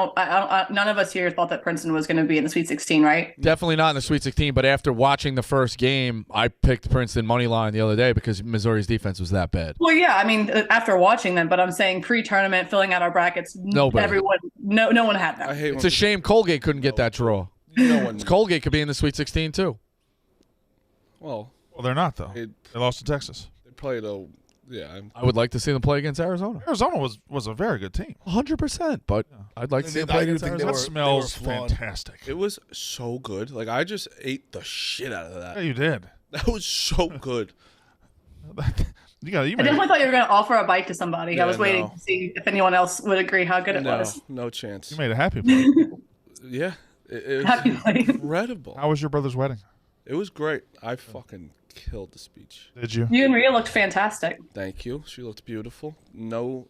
Speaker 4: none of us here thought that Princeton was going to be in the Sweet 16, right?
Speaker 6: Definitely not in the Sweet 16, but after watching the first game, I picked Princeton money line the other day because Missouri's defense was that bad.
Speaker 4: Well, yeah, I mean, after watching them, but I'm saying pre-tournament, filling out our brackets, no one had them.
Speaker 6: It's a shame Colgate couldn't get that draw. Colgate could be in the Sweet 16 too.
Speaker 2: Well,
Speaker 1: they're not though. They lost to Texas.
Speaker 2: They played
Speaker 6: I would like to see them play against Arizona.
Speaker 1: Arizona was a very good team.
Speaker 6: 100%, but I'd like to see them play against Arizona.
Speaker 1: That smells fantastic.
Speaker 2: It was so good. Like I just ate the shit out of that.
Speaker 1: Yeah, you did.
Speaker 2: That was so good.
Speaker 4: I definitely thought you were going to offer a bite to somebody.
Speaker 2: Yeah,
Speaker 4: I was waiting to see if anyone else would agree how good it was.
Speaker 2: No chance.
Speaker 1: You made a happy plate.
Speaker 2: Yeah. It
Speaker 4: Happy
Speaker 2: was
Speaker 4: plate.
Speaker 2: incredible.
Speaker 1: How was your brother's wedding?
Speaker 2: It was great. I fucking killed the speech.
Speaker 1: Did you?
Speaker 4: You and Rhea looked fantastic.
Speaker 2: Thank you. She looked beautiful. No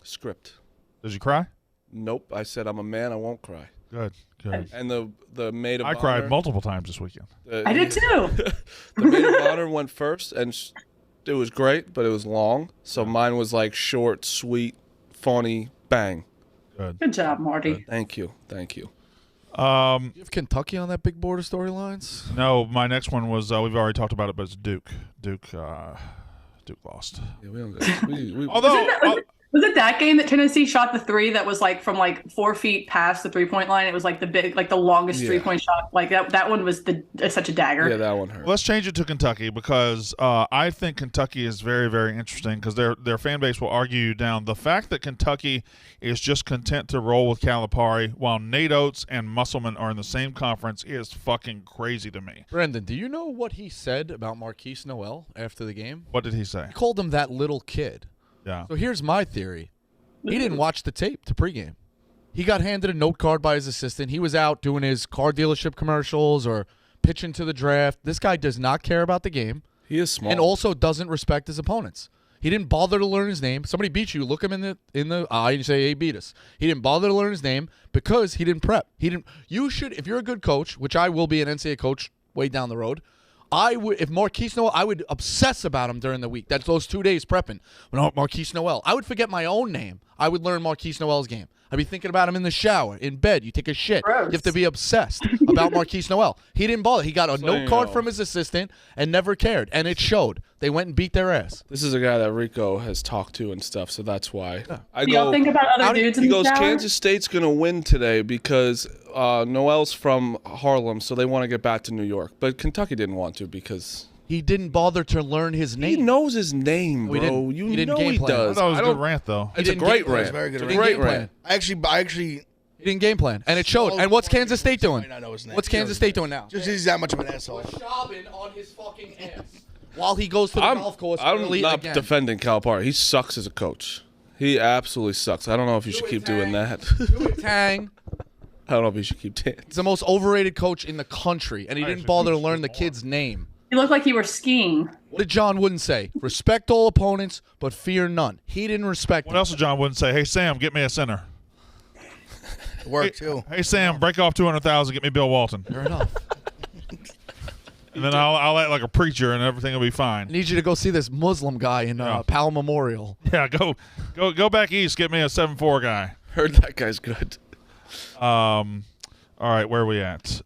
Speaker 2: script.
Speaker 1: Did you cry?
Speaker 2: Nope. I said I'm a man. I won't cry.
Speaker 1: Good.
Speaker 2: And the maid of
Speaker 1: honor. I cried multiple times this weekend.
Speaker 4: I did too.
Speaker 2: The maid of honor went first, and it was great, but it was long. So mine was like short, sweet, funny, bang.
Speaker 4: Good job, Marty.
Speaker 2: Good. Thank you.
Speaker 6: You have Kentucky on that big board of storylines?
Speaker 1: No, my next one was we've already talked about it, but it's Duke. Duke lost.
Speaker 2: Yeah, we don't.
Speaker 1: Although
Speaker 4: Was it that game that Tennessee shot the three that was like from like 4 feet past the 3-point line? It was like the longest 3-point shot. Like that one was such a dagger.
Speaker 2: Yeah, that one hurt.
Speaker 1: Well, let's change it to Kentucky because I think Kentucky is very, very interesting because their fan base will argue you down. The fact that Kentucky is just content to roll with Calipari while Nate Oates and Musselman are in the same conference is fucking crazy to me.
Speaker 6: Brendan, do you know what he said about Marquise Noel after the game?
Speaker 1: What did he say?
Speaker 6: He called him that little kid.
Speaker 1: Yeah.
Speaker 6: So here's my theory. He didn't watch the tape to pregame. He got handed a note card by his assistant. He was out doing his car dealership commercials or pitching to the draft. This guy does not care about the game.
Speaker 2: He is small.
Speaker 6: And also doesn't respect his opponents. He didn't bother to learn his name. Somebody beat you, look him in the eye and you say, "Hey, beat us." He didn't bother to learn his name because he didn't prep. You should, if you're a good coach, which I will be an NCAA coach way down the road, if Marquise Noel, I would obsess about him during the week. That's those 2 days prepping. Marquise Noel. I would forget my own name. I would learn Marquise Noel's game. I'd be thinking about him in the shower, in bed. You take a shit.
Speaker 4: Gross.
Speaker 6: You have to be obsessed about Marquise Noel. He didn't bother. He got a note card from his assistant and never cared. And it showed. They went and beat their ass.
Speaker 2: This is a guy that Rico has talked to and stuff, so that's why.
Speaker 4: Do y'all think about other dudes in
Speaker 2: He
Speaker 4: the
Speaker 2: goes,
Speaker 4: shower?
Speaker 2: Kansas State's going to win today because Noel's from Harlem, so they want to get back to New York. But Kentucky didn't want to because
Speaker 6: He didn't bother to learn his name.
Speaker 2: he knows his name,
Speaker 6: We
Speaker 2: bro.
Speaker 6: didn't-
Speaker 2: You
Speaker 6: he didn't
Speaker 2: know
Speaker 6: game
Speaker 2: he
Speaker 6: plan.
Speaker 1: I
Speaker 2: does.
Speaker 1: thought it was
Speaker 2: I
Speaker 1: a
Speaker 2: don't-
Speaker 1: good rant, though.
Speaker 2: It's a
Speaker 6: didn't
Speaker 2: great
Speaker 6: game plan.
Speaker 2: rant.
Speaker 3: It's very good
Speaker 2: It's a
Speaker 3: rant.
Speaker 2: great
Speaker 6: Game plan.
Speaker 2: rant.
Speaker 3: I actually
Speaker 6: He didn't game plan. And it showed. And what's Kansas State doing?
Speaker 3: might not know his name.
Speaker 6: What's Kansas State doing now?
Speaker 3: just he's that much of an asshole.
Speaker 6: Shopping on his fucking ass while he goes to the golf course
Speaker 2: I'm
Speaker 6: early
Speaker 2: not
Speaker 6: again.
Speaker 2: defending Calipari. He sucks as a coach. He absolutely sucks. I don't know if you should keep doing that.
Speaker 6: Do it, Tang.
Speaker 2: I don't know if you should keep doing
Speaker 6: He's the most overrated coach in the country, and he didn't bother to learn the kid's name.
Speaker 4: You look like you were skiing.
Speaker 6: What did John Wooden say? Respect all opponents, but fear none. He didn't respect
Speaker 1: What
Speaker 6: them.
Speaker 1: else would John Wooden say? Hey, Sam, get me a center.
Speaker 3: It worked too.
Speaker 1: Hey, Sam, break off 200,000, get me Bill Walton.
Speaker 6: Fair enough.
Speaker 1: And then I'll act like a preacher and everything will be
Speaker 6: I
Speaker 1: fine.
Speaker 6: need you to go see this Muslim guy in Powell Memorial.
Speaker 1: Yeah, go back east, get me a 7'4" guy.
Speaker 2: Heard that guy's good.
Speaker 1: All right, where are we at?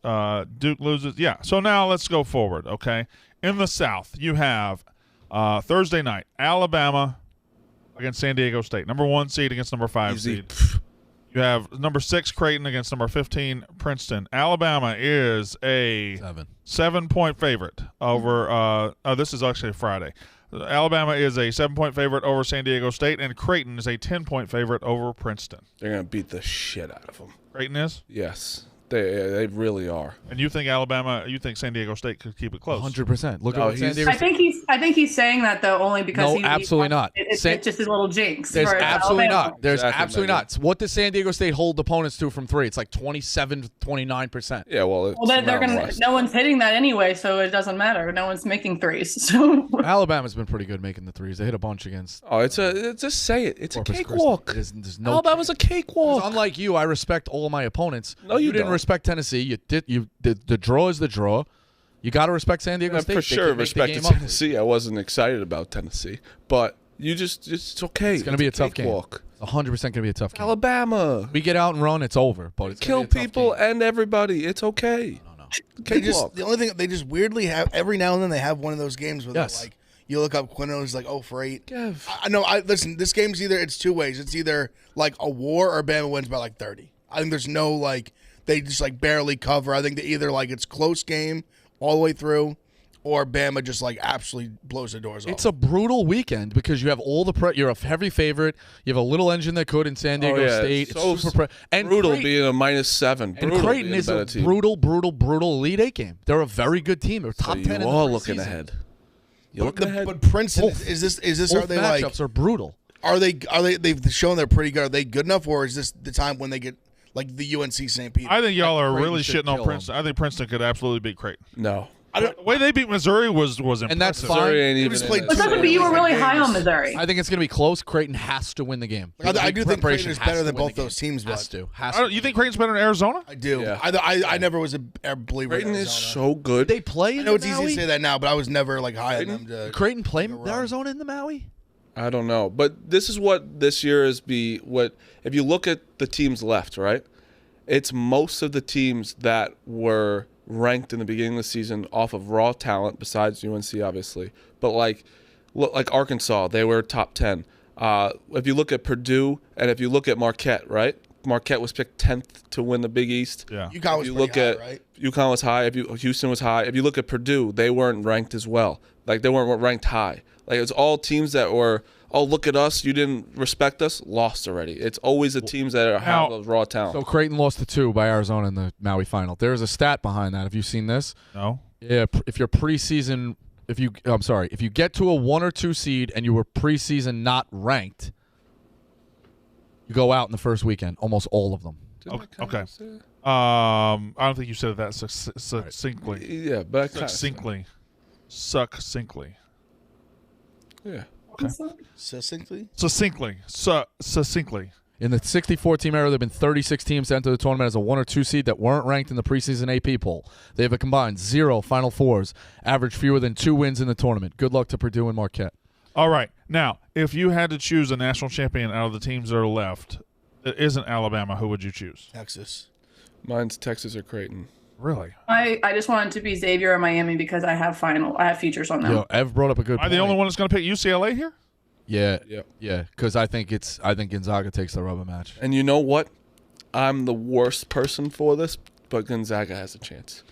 Speaker 1: Duke loses. Yeah, so now let's go forward, okay? In the South, you have Thursday night, Alabama against San Diego State. Number 1 seed against number 5
Speaker 2: Easy.
Speaker 1: seed. You have number 6 Creighton against number 15 Princeton. Alabama is a 7-point favorite over this is actually Friday. Alabama is a 7-point favorite over San Diego State, and Creighton is a 10-point favorite over Princeton.
Speaker 2: They're going to beat the shit out of them.
Speaker 1: Creighton is?
Speaker 2: Yes. They really are.
Speaker 1: And you think San Diego State could keep it close?
Speaker 6: 100%. Look at
Speaker 2: No,
Speaker 6: what San
Speaker 2: he's-
Speaker 6: Diego
Speaker 4: I think he's saying that though only because
Speaker 6: No, absolutely not.
Speaker 4: It's
Speaker 6: San-
Speaker 4: just a little jinx.
Speaker 6: There's
Speaker 4: for
Speaker 6: absolutely
Speaker 4: Alabama.
Speaker 6: not. There's
Speaker 2: Exactly,
Speaker 6: absolutely
Speaker 2: Megan.
Speaker 6: not. So what does San Diego State hold opponents to from 3? It's like 27, 29%.
Speaker 2: Yeah, well, it's
Speaker 4: Well, they're
Speaker 2: Mountain
Speaker 4: gonna.
Speaker 2: West.
Speaker 4: No one's hitting that anyway, so it doesn't matter. No one's making threes. So
Speaker 6: Alabama's been pretty good making the threes. They hit a bunch against
Speaker 2: Oh, just say it. It's
Speaker 6: Corpus
Speaker 2: a
Speaker 6: Christi.
Speaker 2: cakewalk.
Speaker 6: There's no
Speaker 2: Alabama's a cakewalk.
Speaker 6: 'Cause unlike you, I respect all my opponents.
Speaker 2: No, you
Speaker 6: didn't
Speaker 2: don't.
Speaker 6: respect Tennessee. You did. The draw is the draw. You got to respect San Diego
Speaker 2: I
Speaker 6: State.
Speaker 2: for
Speaker 6: They
Speaker 2: sure
Speaker 6: can make the
Speaker 2: respected
Speaker 6: game ugly.
Speaker 2: Tennessee. I wasn't excited about Tennessee, but it's okay.
Speaker 6: It's going to be a tough game.
Speaker 2: cakewalk.
Speaker 6: It's 100% going to be a tough game.
Speaker 2: Alabama.
Speaker 6: We get out and run, it's over. But it's
Speaker 2: Kill
Speaker 6: gonna be a tough
Speaker 2: people
Speaker 6: game.
Speaker 2: and everybody. It's okay. Cakewalk.
Speaker 3: The only thing they just weirdly have every now and then they have one of those games where
Speaker 6: Yes.
Speaker 3: they're like you look up Quinn and it's like 0 for 8.
Speaker 2: Kev.
Speaker 3: I know. Listen. This game's it's 2 ways. It's either like a war or Bama wins by like 30. I think there's no like they just like barely cover. I think that either like it's close game all the way through, or Bama just like absolutely blows the doors off.
Speaker 6: It's a brutal weekend because you have all the you're a heavy favorite. You have a little engine that could in San Diego State.
Speaker 2: So
Speaker 6: It's super and
Speaker 2: brutal
Speaker 6: Creighton,
Speaker 2: being a -7.
Speaker 6: and
Speaker 2: Brutal
Speaker 6: Creighton
Speaker 2: being
Speaker 6: is
Speaker 2: a
Speaker 6: a
Speaker 2: better team.
Speaker 6: brutal Elite Eight game. They're a very good team. They're top
Speaker 2: So
Speaker 6: 10 in
Speaker 2: you
Speaker 6: the
Speaker 2: are looking
Speaker 6: preseason.
Speaker 2: ahead. You're looking ahead.
Speaker 3: But Princeton
Speaker 6: Both.
Speaker 3: is this
Speaker 6: Both
Speaker 3: are they
Speaker 6: matchups
Speaker 3: like
Speaker 6: are brutal.
Speaker 3: are they they've shown they're pretty good. Are they good enough, or is this the time when they get like the UNC St. Peter?
Speaker 1: I think y'all are
Speaker 6: Creighton
Speaker 1: really
Speaker 6: should
Speaker 1: shitting on
Speaker 6: kill
Speaker 1: Princeton. I think Princeton could absolutely beat Creighton.
Speaker 2: No.
Speaker 1: The way they beat Missouri was impressive.
Speaker 6: And that's fine.
Speaker 2: Missouri ain't
Speaker 3: They
Speaker 2: even
Speaker 3: just
Speaker 2: in
Speaker 3: played
Speaker 2: it.
Speaker 4: but
Speaker 3: two
Speaker 4: that's but you were really high on
Speaker 3: games.
Speaker 4: Missouri.
Speaker 6: I think it's going to be close. Creighton has to win the game.
Speaker 3: I do
Speaker 6: League
Speaker 3: think
Speaker 6: preparation
Speaker 3: Creighton is
Speaker 6: has
Speaker 3: better
Speaker 6: to
Speaker 3: than
Speaker 6: win
Speaker 3: both
Speaker 6: the
Speaker 3: those
Speaker 6: game.
Speaker 3: teams, but
Speaker 6: Has
Speaker 1: I
Speaker 6: to.
Speaker 1: don't, you think Creighton's better than Arizona?
Speaker 3: I do.
Speaker 2: Yeah.
Speaker 3: I never was a believer.
Speaker 2: Creighton
Speaker 3: in
Speaker 2: is
Speaker 3: Arizona.
Speaker 2: so good.
Speaker 6: They play
Speaker 3: I
Speaker 6: in
Speaker 3: know
Speaker 6: the
Speaker 3: it's easy
Speaker 6: Maui?
Speaker 3: to say that now, but I was never like high on them. To,
Speaker 6: Creighton play
Speaker 3: run.
Speaker 6: Arizona in the Maui?
Speaker 2: I don't know, but this is what this year is. If you look at the teams left, right? It's most of the teams that were ranked in the beginning of the season off of raw talent, besides UNC, obviously. But like Arkansas, they were top 10. If you look at Purdue and if you look at Marquette, right? Marquette was picked 10th to win the Big East.
Speaker 1: Yeah.
Speaker 3: UConn was pretty high, right?
Speaker 2: UConn was high. Houston was high. If you look at Purdue, they weren't ranked as well. Like they weren't ranked high. Like it's all teams that were, oh, look at us, you didn't respect us, lost already. It's always the teams that have a raw talent.
Speaker 6: So Creighton lost to 2 by Arizona in the Maui final. There's a stat behind that. Have you seen this?
Speaker 1: No.
Speaker 6: Yeah, if you're preseason, if you get to a 1 or 2 seed and you were preseason not ranked, you go out in the first weekend. Almost all of them.
Speaker 1: Okay. I don't think you said that succinctly.
Speaker 2: Yeah, but
Speaker 1: Succinctly.
Speaker 2: Yeah.
Speaker 1: Okay.
Speaker 3: Succinctly?
Speaker 1: Succinctly.
Speaker 6: In the 64-team era, there have been 36 teams to enter the tournament as a 1 or 2 seed that weren't ranked in the preseason AP poll. They have a combined 0 Final Fours, average fewer than 2 wins in the tournament. Good luck to Purdue and Marquette.
Speaker 1: All right. Now, if you had to choose a national champion out of the teams that are left that isn't Alabama, who would you choose?
Speaker 3: Texas.
Speaker 2: Mine's Texas or Creighton.
Speaker 1: Really?
Speaker 4: I just wanted to be Xavier or Miami because I have futures on them.
Speaker 6: Yo, Ev brought up a good
Speaker 1: Am I
Speaker 6: point.
Speaker 1: the only one that's going to pick UCLA here?
Speaker 6: Yeah.
Speaker 2: Yep.
Speaker 6: Yeah, because I think Gonzaga takes the rubber match.
Speaker 2: And you know what? I'm the worst person for this, but Gonzaga has a chance.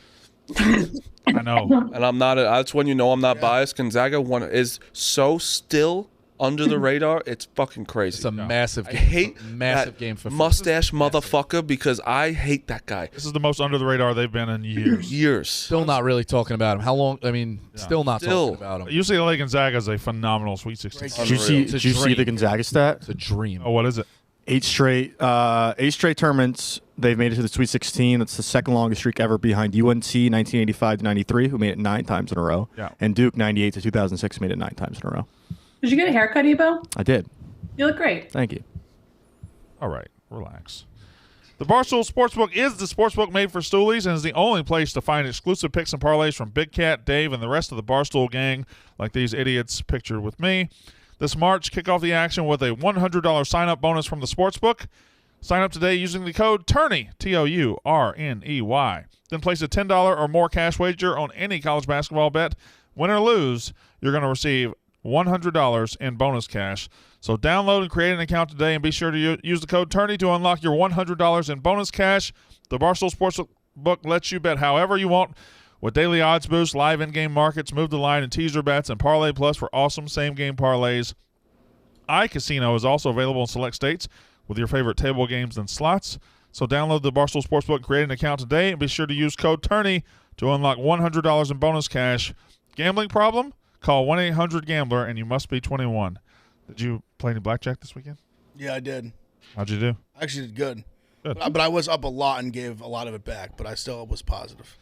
Speaker 1: I know.
Speaker 2: And I'm not. That's when you know I'm not biased. Gonzaga is so still under the radar. It's fucking crazy.
Speaker 6: It's a massive
Speaker 2: I
Speaker 6: game.
Speaker 2: hate
Speaker 6: massive
Speaker 2: that
Speaker 6: game for
Speaker 2: mustache motherfucker because I hate that guy.
Speaker 1: This is the most under the radar they've been in years.
Speaker 6: Still not really talking about him. How long? I mean, still not talking about him.
Speaker 1: UCLA Gonzaga is a phenomenal Sweet 16.
Speaker 8: Did you see the Gonzaga stat?
Speaker 6: It's a dream.
Speaker 1: Oh, what is it?
Speaker 8: 8 straight tournaments. They've made it to the Sweet 16. That's the second longest streak ever behind UNC 1985 to 93, who made it 9 times in a row.
Speaker 1: Yeah.
Speaker 8: And Duke 98 to 2006 made it 9 times in a row.
Speaker 4: Did you get a haircut, Ebo?
Speaker 8: I did.
Speaker 4: You look great.
Speaker 8: Thank you.
Speaker 1: All right, relax. The Barstool Sportsbook is the sportsbook made for stoolies and is the only place to find exclusive picks and parlays from Big Cat, Dave, and the rest of the Barstool gang, like these idiots pictured with me. This March, kick off the action with a $100 sign-up bonus from the sportsbook. Sign up today using the code TOURNEY, TOURNEY. Then place a $10 or more cash wager on any college basketball bet. Win or lose, you're going to receive $100 in bonus cash. So download and create an account today and be sure to use the code TOURNEY to unlock your $100 in bonus cash. The Barstool Sportsbook lets you bet however you want with daily odds boosts, live in-game markets, move the line, and teaser bets, and Parlay Plus for awesome same-game parlays. iCasino is also available in select states with your favorite table games and slots. So download the Barstool Sportsbook, create an account today, and be sure to use code TOURNEY to unlock $100 in bonus cash. Gambling problem? Call 1-800-GAMBLER, and you must be 21. Did you play any blackjack this weekend?
Speaker 3: Yeah, I did.
Speaker 1: How'd you do?
Speaker 3: I actually did good.
Speaker 1: Good.
Speaker 3: But I was up a lot and gave a lot of it back, but I still was positive.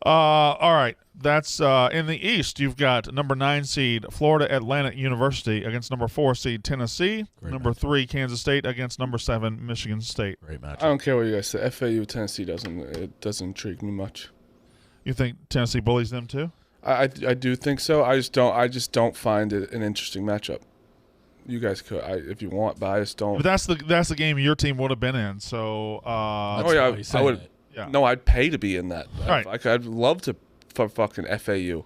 Speaker 1: All right. That's in the East. You've got number 9 seed Florida Atlantic University against number 4 seed Tennessee. Number 3 Kansas State against number 7 Michigan State.
Speaker 6: Great match.
Speaker 2: I don't care what you guys say. FAU Tennessee doesn't intrigue me much.
Speaker 1: You think Tennessee bullies them too?
Speaker 2: I do think so. I just don't find it an interesting matchup. You guys could, if you want, but I just don't.
Speaker 1: But that's the game your team would have been in. So
Speaker 2: I would.
Speaker 1: Yeah.
Speaker 2: No, I'd pay to be in that.
Speaker 1: Right.
Speaker 2: I'd love to for fucking FAU.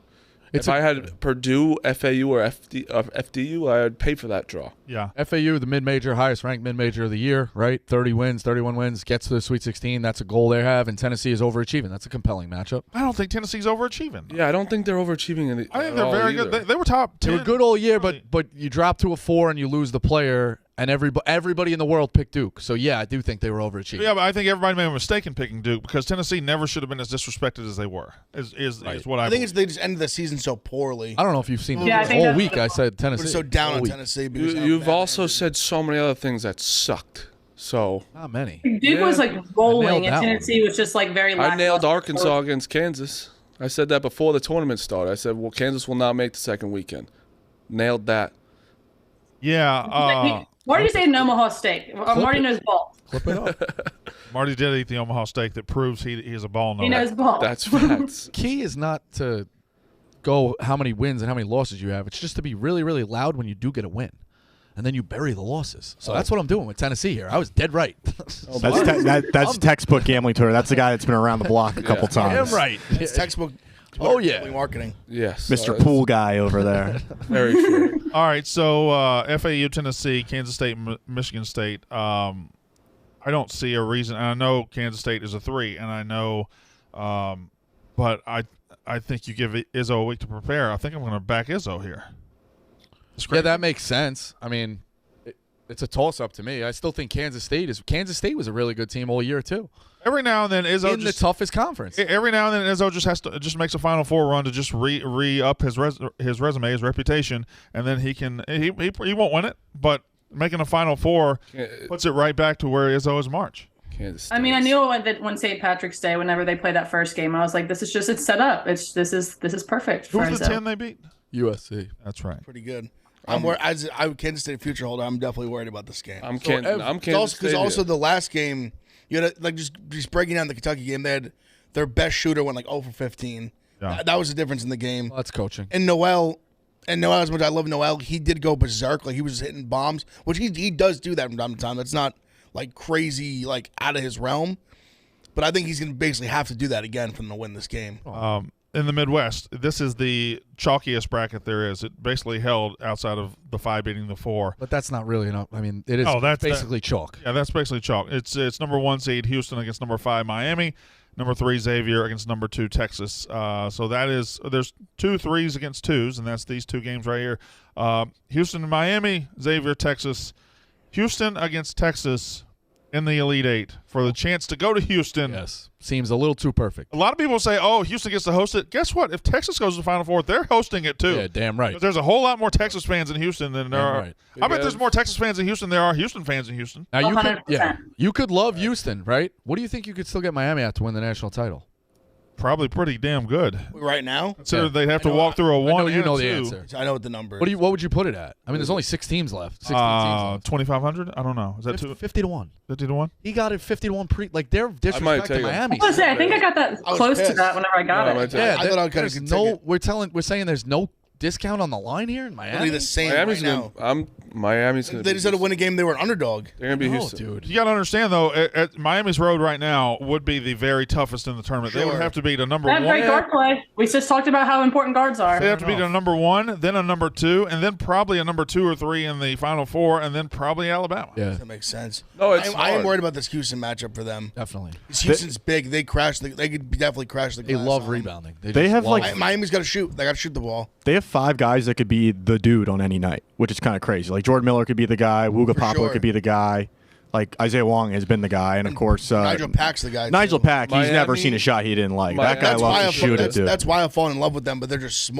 Speaker 2: If I had Purdue, FAU, or FDU, I'd pay for that draw.
Speaker 1: Yeah.
Speaker 6: FAU, the mid-major, highest-ranked mid-major of the year, right? 30 wins, 31 wins, gets to the Sweet 16. That's a goal they have, and Tennessee is overachieving. That's a compelling matchup.
Speaker 1: I don't think Tennessee's overachieving.
Speaker 2: Yeah, I don't think they're overachieving.
Speaker 1: I think they're very good. They were top 10.
Speaker 6: They were good all year, but you drop to a 4 and you lose the player, and everybody in the world picked Duke. So, yeah, I do think they were overachieving.
Speaker 1: Yeah, but I think everybody made a mistake in picking Duke because Tennessee never should have been as disrespected as they were, is what I
Speaker 3: think it's they just ended the season so poorly.
Speaker 6: I don't know if you've seen
Speaker 4: Yeah, I
Speaker 6: the
Speaker 4: think
Speaker 6: whole
Speaker 4: that's
Speaker 6: week.
Speaker 4: the-
Speaker 6: I said Tennessee.
Speaker 3: We're so down
Speaker 6: All
Speaker 3: on
Speaker 6: week.
Speaker 3: Tennessee. Because
Speaker 2: You've also said so many other things that sucked. So
Speaker 6: Not many.
Speaker 4: Duke was like rolling,
Speaker 6: that
Speaker 4: and Tennessee was just like very.
Speaker 2: I nailed
Speaker 4: lackluster.
Speaker 2: Arkansas against Kansas. I said that before the tournament started. I said, well, Kansas will not make the second weekend. Nailed that.
Speaker 1: Yeah.
Speaker 4: Marty just ate an Omaha steak. Marty knows ball.
Speaker 6: Clip it up.
Speaker 1: Marty did eat the Omaha steak that proves he is a ball
Speaker 4: He
Speaker 1: knower.
Speaker 4: knows ball.
Speaker 2: That's facts.
Speaker 6: Key is not to go how many wins and how many losses you have. It's just to be really, really loud when you do get a win. And then you bury the losses. So that's what I'm doing with Tennessee here. I was dead right.
Speaker 8: That's textbook gambling tour. That's the guy that's been around the block a couple times.
Speaker 6: Damn right.
Speaker 3: It's textbook.
Speaker 6: Oh, yeah.
Speaker 3: Marketing.
Speaker 2: Yes.
Speaker 8: Mr. Pool guy over there.
Speaker 2: Very true.
Speaker 1: All right, so FAU, Tennessee, Kansas State, Michigan State. I don't see a reason. And I know Kansas State is a 3, and I know, but I think you give Izzo a week to prepare. I think I'm going to back Izzo here.
Speaker 6: Yeah, that makes sense. I mean, it's a toss-up to me. I still think Kansas State was a really good team all year too.
Speaker 1: Every now and then, Izzo
Speaker 6: in the toughest conference.
Speaker 1: Every now and then, Izzo just makes a Final Four run to just re up his resume, his reputation, and then he won't win it, but making a Final Four puts it right back to where Izzo is March.
Speaker 4: I mean, I knew when St. Patrick's Day, whenever they played that first game, I was like, this is just, it's set up. This is perfect.
Speaker 1: Who's the 10 they beat?
Speaker 6: USC.
Speaker 1: That's right.
Speaker 3: Pretty good. I'm worried. As a Kansas State future holder, I'm definitely worried about this game.
Speaker 2: I'm Kansas State.
Speaker 3: Because also the last game, you had like just breaking down the Kentucky game, they had their best shooter went like 0 for 15.
Speaker 1: Yeah.
Speaker 3: That was the difference in the game.
Speaker 6: Well, that's coaching.
Speaker 3: And Noel, as much as I love Noel, he did go berserk. Like he was hitting bombs, which he does do that from time to time. That's not like crazy, like out of his realm. But I think he's going to basically have to do that again for them to win this game.
Speaker 1: In the Midwest, this is the chalkiest bracket there is. It basically held outside of the 5 beating the 4.
Speaker 6: But that's not really enough. I mean, it is basically chalk.
Speaker 1: Yeah, that's basically chalk. It's number 1 seed Houston against number 5 Miami, number 3 Xavier against number 2 Texas. So there's 2 3s against 2s, and that's these 2 games right here. Houston and Miami, Xavier, Texas. Houston against Texas in the Elite 8 for the chance to go to Houston.
Speaker 6: Yes. Seems a little too perfect.
Speaker 1: A lot of people say, oh, Houston gets to host it. Guess what? If Texas goes to the Final Four, they're hosting it too.
Speaker 6: Yeah, damn right.
Speaker 1: There's a whole lot more Texas fans in Houston than there are.
Speaker 6: Right.
Speaker 1: I bet there's more Texas fans in Houston than there are Houston fans in Houston.
Speaker 6: Now you could love Houston, right? What do you think you could still get Miami at to win the national title?
Speaker 1: Probably pretty damn good.
Speaker 3: Right now?
Speaker 1: Consider they'd have to walk through a 1
Speaker 6: I know you
Speaker 1: and
Speaker 6: know
Speaker 1: a 2.
Speaker 6: the answer.
Speaker 3: I know what the number is.
Speaker 6: What would you put it at? I mean, there's only 6 teams left. 16 teams left.
Speaker 1: 2,500? I don't know. Is that
Speaker 6: 50 to 1?
Speaker 1: 50 to 1?
Speaker 6: He got it 50 to 1 they're disrespecting Miami.
Speaker 4: I think I got that close to that whenever I got it.
Speaker 6: Yeah,
Speaker 3: I thought I was
Speaker 6: no. We're saying there's no discount on the line here in Miami.
Speaker 3: It'll be the same
Speaker 2: Miami's
Speaker 3: right now.
Speaker 2: Miami's going to
Speaker 3: They just had to win a game. They were an underdog.
Speaker 2: They're going to be Houston.
Speaker 6: Dude.
Speaker 1: You got to understand, though, at Miami's road right now would be the very toughest in the tournament. They would have to beat a number 1.
Speaker 4: They have great guard play. We just talked about how important guards are.
Speaker 1: They have to beat a number 1, then a number 2, and then probably a number 2 or 3 in the Final Four, and then probably Alabama.
Speaker 6: Yeah.
Speaker 3: That makes sense.
Speaker 2: No, it's
Speaker 3: I am
Speaker 2: hard.
Speaker 3: worried about this Houston matchup for them.
Speaker 6: Definitely.
Speaker 3: Houston's big. They crash. They could definitely crash the
Speaker 6: They
Speaker 3: glass
Speaker 6: love
Speaker 3: on.
Speaker 6: rebounding.
Speaker 8: They have like
Speaker 3: Miami's got to shoot. They got to shoot the ball.
Speaker 8: they have 5 guys that could be the dude on any night, which is kind of crazy. Like Jordan Miller could be the guy, Wooga Poplar
Speaker 3: sure.
Speaker 8: could be the guy, like Isaiah Wong has been the guy, and of course
Speaker 3: Nigel Pack's the guy.
Speaker 8: Nigel
Speaker 3: too.
Speaker 8: Pack. He's
Speaker 2: Miami-
Speaker 8: never seen a shot he didn't like. That guy
Speaker 3: That's why
Speaker 8: loves to shoot it, dude.
Speaker 3: That's why I've fallen in love with them. But they're just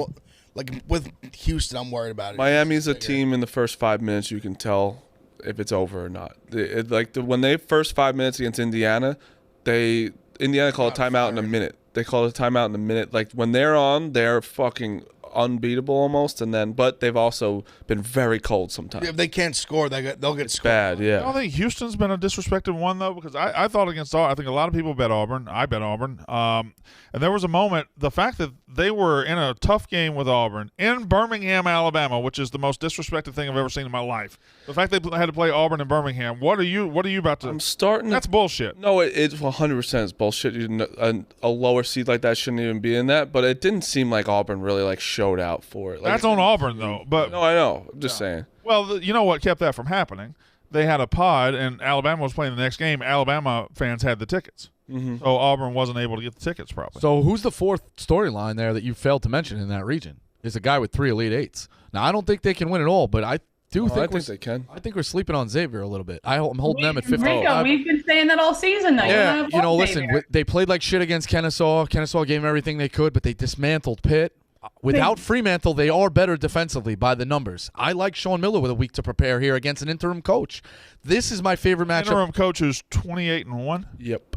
Speaker 3: like with Houston. I'm worried about it.
Speaker 2: Miami's a team in the first 5 minutes you can tell if it's over or not. When they first 5 minutes against Indiana, Indiana called a timeout in a minute. They called a timeout in a minute. Like when they're on, they're fucking unbeatable almost, but they've also been very cold sometimes.
Speaker 3: If they can't score, they'll get scored.
Speaker 2: Bad,
Speaker 1: I
Speaker 2: yeah.
Speaker 1: don't think Houston's been a disrespected one, though, because I thought against Auburn. I think a lot of people bet Auburn. I bet Auburn. And there was a moment, the fact that they were in a tough game with Auburn in Birmingham, Alabama, which is the most disrespected thing I've ever seen in my life. The fact they had to play Auburn in Birmingham. What are you about to?
Speaker 2: I'm starting.
Speaker 1: That's bullshit.
Speaker 2: No, it's 100% is bullshit. A lower seed like that shouldn't even be in that. But it didn't seem like Auburn really like showed out for it. Like,
Speaker 1: That's on Auburn, though. But
Speaker 2: no, I know. I'm just saying.
Speaker 1: well, you know what kept that from happening? They had a pod, and Alabama was playing the next game. Alabama fans had the tickets. So Auburn wasn't able to get the tickets probably.
Speaker 6: So who's the 4th storyline there that you failed to mention in that region? Is a guy with 3 Elite 8s. Now, I don't think they can win it all, but I think
Speaker 2: they can.
Speaker 6: I think we're sleeping on Xavier a little bit. I'm holding them at 50.
Speaker 4: Rico, we've been saying that all season now.
Speaker 6: Yeah, listen, they played like shit against Kennesaw. Kennesaw gave them everything they could, but they dismantled Pitt. Without Fremantle, they are better defensively by the numbers. I like Sean Miller with a week to prepare here against an interim coach. This is my favorite matchup.
Speaker 1: Interim coach who's 28-1.
Speaker 2: Yep.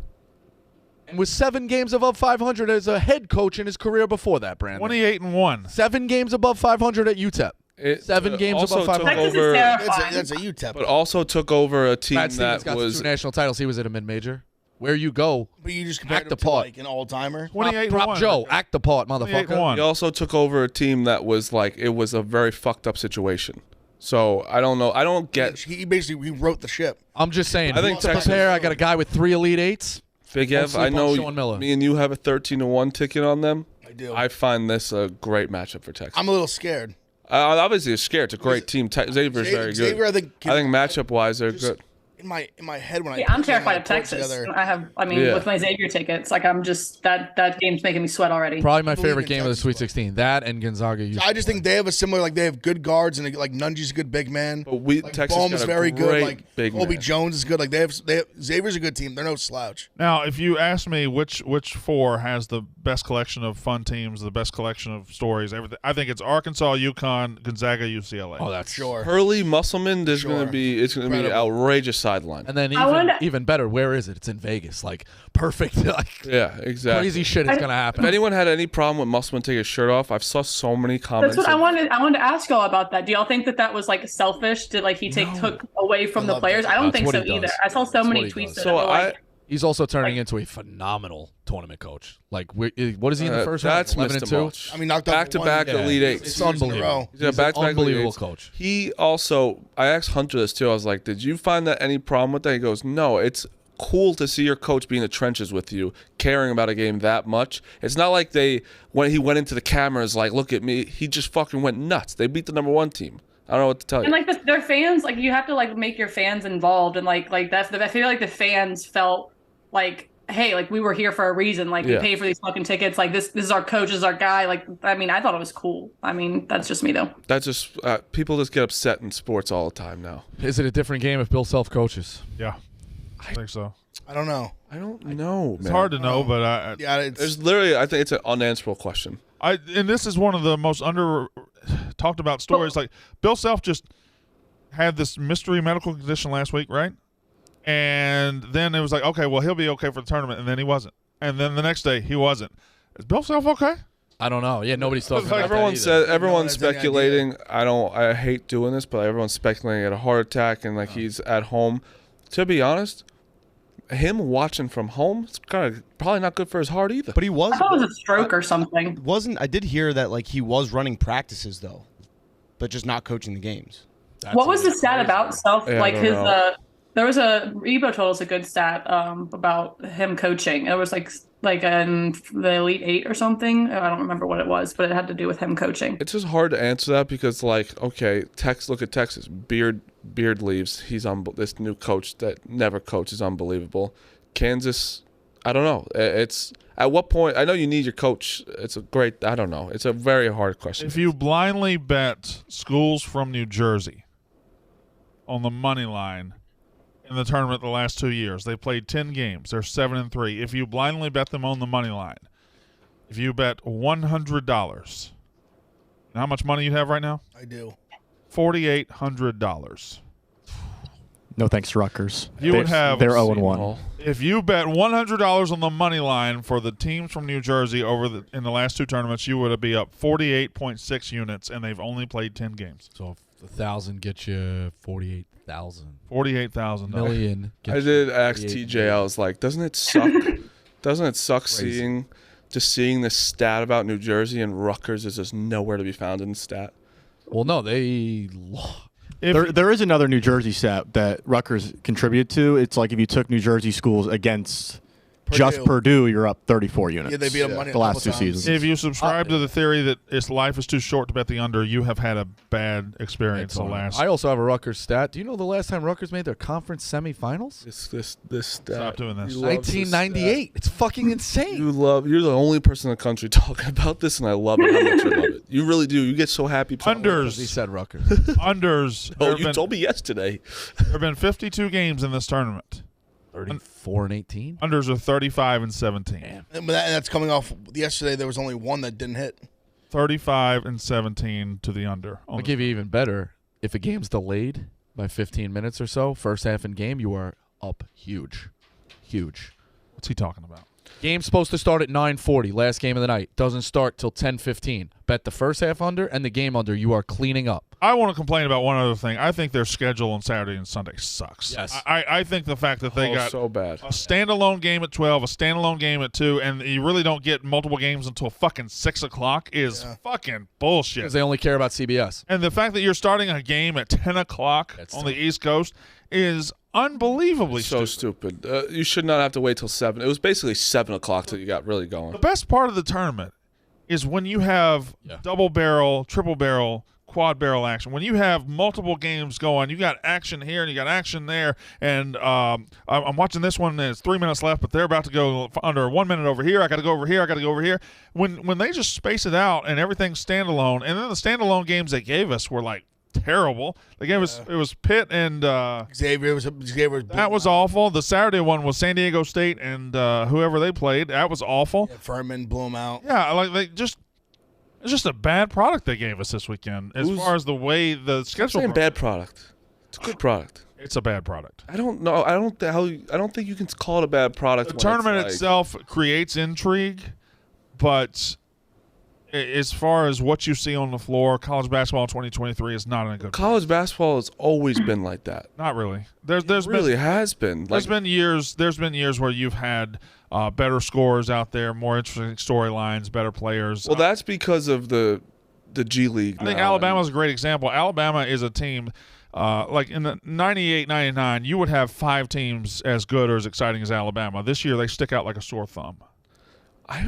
Speaker 6: And with 7 games above 500 as a head coach in his career before that, Brandon.
Speaker 1: 28-1.
Speaker 6: 7 games above 500 at UTEP. 7 games
Speaker 2: also
Speaker 6: above
Speaker 2: took
Speaker 6: 500.
Speaker 2: over.
Speaker 3: That's a UTEP.
Speaker 2: But also took over a team
Speaker 6: Brad Stevens
Speaker 2: that
Speaker 6: got
Speaker 2: was
Speaker 6: 2 national titles. He was at a mid-major. Where you go,
Speaker 3: But you just compared
Speaker 6: act
Speaker 3: him
Speaker 6: the
Speaker 3: to
Speaker 6: part.
Speaker 3: like an all-timer.
Speaker 1: 28-1.
Speaker 6: Prop Joe, act the part, motherfucker.
Speaker 1: 28-1.
Speaker 2: He also took over a team that was like it was a very fucked up situation. So I don't know. I don't get
Speaker 3: He basically wrote the ship.
Speaker 6: I'm just saying.
Speaker 2: I think
Speaker 6: to
Speaker 2: Texas-
Speaker 6: prepare, I got a guy with 3 Elite 8s.
Speaker 2: Big
Speaker 6: Don't
Speaker 2: Ev.
Speaker 6: sleep
Speaker 2: I
Speaker 6: on
Speaker 2: know
Speaker 6: Sean Miller.
Speaker 2: me and you have a 13-1 ticket on them.
Speaker 3: I do.
Speaker 2: I find this a great matchup for Texas.
Speaker 3: I'm a little scared.
Speaker 2: Obviously, it's scared. It's a great team. Xavier's very good.
Speaker 3: Xavier, I think
Speaker 2: matchup-wise, they're good.
Speaker 3: In my head when
Speaker 4: I'm terrified of Texas. With my Xavier tickets, like I'm just that game's making me sweat already.
Speaker 6: Probably my favorite game of the Sweet 16. That and Gonzaga.
Speaker 3: I just think they have a similar, like they have good guards and like Nunji's a good big man.
Speaker 2: But Texas
Speaker 3: Baum's
Speaker 2: got a
Speaker 3: very good. Like
Speaker 2: big
Speaker 3: Kobe
Speaker 2: man.
Speaker 3: Jones is good. Like they have Xavier's a good team. They're no slouch.
Speaker 1: Now, if you ask me which four has the best collection of fun teams, the best collection of stories, everything, I think it's Arkansas, UConn, Gonzaga, UCLA.
Speaker 6: Oh, that's
Speaker 3: sure.
Speaker 2: Hurley, Musselman. It's going to be outrageous sideline.
Speaker 6: And then even better, where is it? It's in Vegas. Like perfect. Like
Speaker 2: yeah, exactly.
Speaker 6: Crazy shit is going to happen.
Speaker 2: If anyone had any problem with Musselman taking his shirt off, I've saw so many comments.
Speaker 4: That's what I wanted to ask y'all about that. Do y'all think that was like selfish? Did like he took away from the players? I don't think so either. I saw so many tweets that were like.
Speaker 6: He's also turning into a phenomenal tournament coach. Like, what is he in the first round?
Speaker 2: That's 11-2.
Speaker 3: I mean, knocked
Speaker 2: back-to-back Elite Eights.
Speaker 6: It's unbelievable.
Speaker 2: He's a back-to-back
Speaker 6: unbelievable coach.
Speaker 2: He also, I asked Hunter this too. I was like, "Did you find that any problem with that?" He goes, "No, it's cool to see your coach be in the trenches with you, caring about a game that much. It's not like when he went into the cameras like, look at me. He just fucking went nuts. They beat the #1 team. I don't know what to tell you."
Speaker 4: And like their fans, like you have to like make your fans involved, and like that's I feel like the fans felt like, hey, like we were here for a reason. Like we paid for these fucking tickets. Like this is our coach, this is our guy. Like I mean, I thought it was cool. I mean, that's just me though.
Speaker 2: That's just people just get upset in sports all the time now.
Speaker 6: Is it a different game if Bill Self coaches?
Speaker 1: Yeah, I think so.
Speaker 3: I don't know.
Speaker 2: I don't know.
Speaker 1: It's hard to know, but
Speaker 2: there's literally, I think it's an unanswerable question.
Speaker 1: And this is one of the most under talked about stories. Like Bill Self just had this mystery medical condition last week, right? And then it was like, okay, well, he'll be okay for the tournament, and then he wasn't. And then the next day, he wasn't. Is Bill Self okay?
Speaker 6: I don't know. Yeah, nobody's talking about
Speaker 2: everyone's speculating. I hate doing this, but everyone's speculating at a heart attack and like he's at home. To be honest, him watching from home, it's probably not good for his heart either.
Speaker 9: But he was.
Speaker 4: I thought it was a stroke or something.
Speaker 9: I did hear that like he was running practices though, but just not coaching the games.
Speaker 4: What was the stat about Self?
Speaker 2: Yeah,
Speaker 4: like there was Ebo told us a good stat about him coaching. It was like in the Elite Eight or something. I don't remember what it was, but it had to do with him coaching.
Speaker 2: It's just hard to answer that because, like, okay, look at Texas. Beard leaves. He's this new coach that never coaches, unbelievable. Kansas, I don't know. It's at what point? I know you need your coach. It's I don't know. It's a very hard question.
Speaker 1: If you blindly bet schools from New Jersey on the money line in the tournament the last 2 years, they played 10 games. They're 7-3. If you blindly bet them on the money line, if you bet $100, you know how much money you have right now?
Speaker 3: I do.
Speaker 1: $4,800.
Speaker 8: No thanks to Rutgers.
Speaker 1: They're
Speaker 8: 0-1.
Speaker 1: If you bet $100 on the money line for the teams from New Jersey in the last two tournaments, you would be up 48.6 units, and they've only played 10 games.
Speaker 6: So if 1,000 gets you 48,000.
Speaker 1: $48,000.
Speaker 6: Million.
Speaker 2: I did ask TJ. I was like, doesn't it suck? Doesn't it suck seeing this stat about New Jersey and Rutgers is just nowhere to be found in the stat?
Speaker 6: Well, no,
Speaker 8: there is another New Jersey stat that Rutgers contributed to. It's like if you took New Jersey schools against just Purdue, you're up 34 units.
Speaker 3: Yeah, they beat them money
Speaker 8: the last two seasons.
Speaker 1: If you subscribe to the theory that life is too short to bet the under, you have had a bad experience the last.
Speaker 6: I also have a Rutgers stat. Do you know the last time Rutgers made their conference semifinals?
Speaker 2: This stat.
Speaker 1: Stop doing this.
Speaker 6: 1998. It's fucking insane.
Speaker 2: You're the only person in the country talking about this, and I love it. How much you love it. You really do. You get so happy.
Speaker 1: Unders.
Speaker 6: He said Rutgers.
Speaker 1: Unders.
Speaker 2: Oh, you told me yesterday.
Speaker 1: There have been 52 games in this tournament.
Speaker 6: 34-18.
Speaker 1: Unders are 35-17.
Speaker 3: And that's coming off yesterday. There was only one that didn't hit.
Speaker 1: 35-17 to the under.
Speaker 6: I'll give you even better. If a game's delayed by 15 minutes or so, first half in game, you are up huge.
Speaker 1: What's he talking about?
Speaker 6: Game's supposed to start at 9:40. Last game of the night doesn't start till 10:15. Bet the first half under and the game under. You are cleaning up.
Speaker 1: I want to complain about one other thing. I think their schedule on Saturday and Sunday sucks.
Speaker 6: Yes.
Speaker 1: I think the fact that they got
Speaker 2: so bad.
Speaker 1: a standalone game at 12, a standalone game at 2, and you really don't get multiple games until fucking 6 o'clock is fucking bullshit.
Speaker 6: Because they only care about CBS.
Speaker 1: And the fact that you're starting a game at 10 o'clock on the East Coast is unbelievably
Speaker 2: stupid. You should not have to wait till 7. It was basically 7 o'clock till you got really going.
Speaker 1: The best part of the tournament is when you have double barrel, triple barrel quad barrel action, when you have multiple games going, you got action here and you got action there, and I'm watching this one and it's 3 minutes left, but they're about to go under 1 minute over here. I got to go over here. I got to go over here. When they just space it out and everything's standalone, and then the standalone games they gave us were like terrible. They gave us, it was Pitt and
Speaker 3: Xavier was
Speaker 1: that was awful. The Saturday one was San Diego State and whoever they played. That was awful.
Speaker 3: Yeah, Furman blew them out.
Speaker 1: Yeah, it's just a bad product they gave us this weekend as far as the way the schedule.
Speaker 2: I'm saying bad product. It's a good product.
Speaker 1: It's a bad product.
Speaker 2: I don't know. I don't think you can call it a bad product.
Speaker 1: The tournament itself creates intrigue, but as far as what you see on the floor, college basketball in 2023 is not in a good.
Speaker 2: College basketball has always been like that.
Speaker 1: Not really. There's
Speaker 2: has been.
Speaker 1: There's been years where you've had better scores out there, more interesting storylines, better players.
Speaker 2: Well, that's because of the G League.
Speaker 1: I think Alabama's a great example. Alabama is a team. Like in the 98, 99, you would have 5 teams as good or as exciting as Alabama. This year, they stick out like a sore thumb.
Speaker 2: I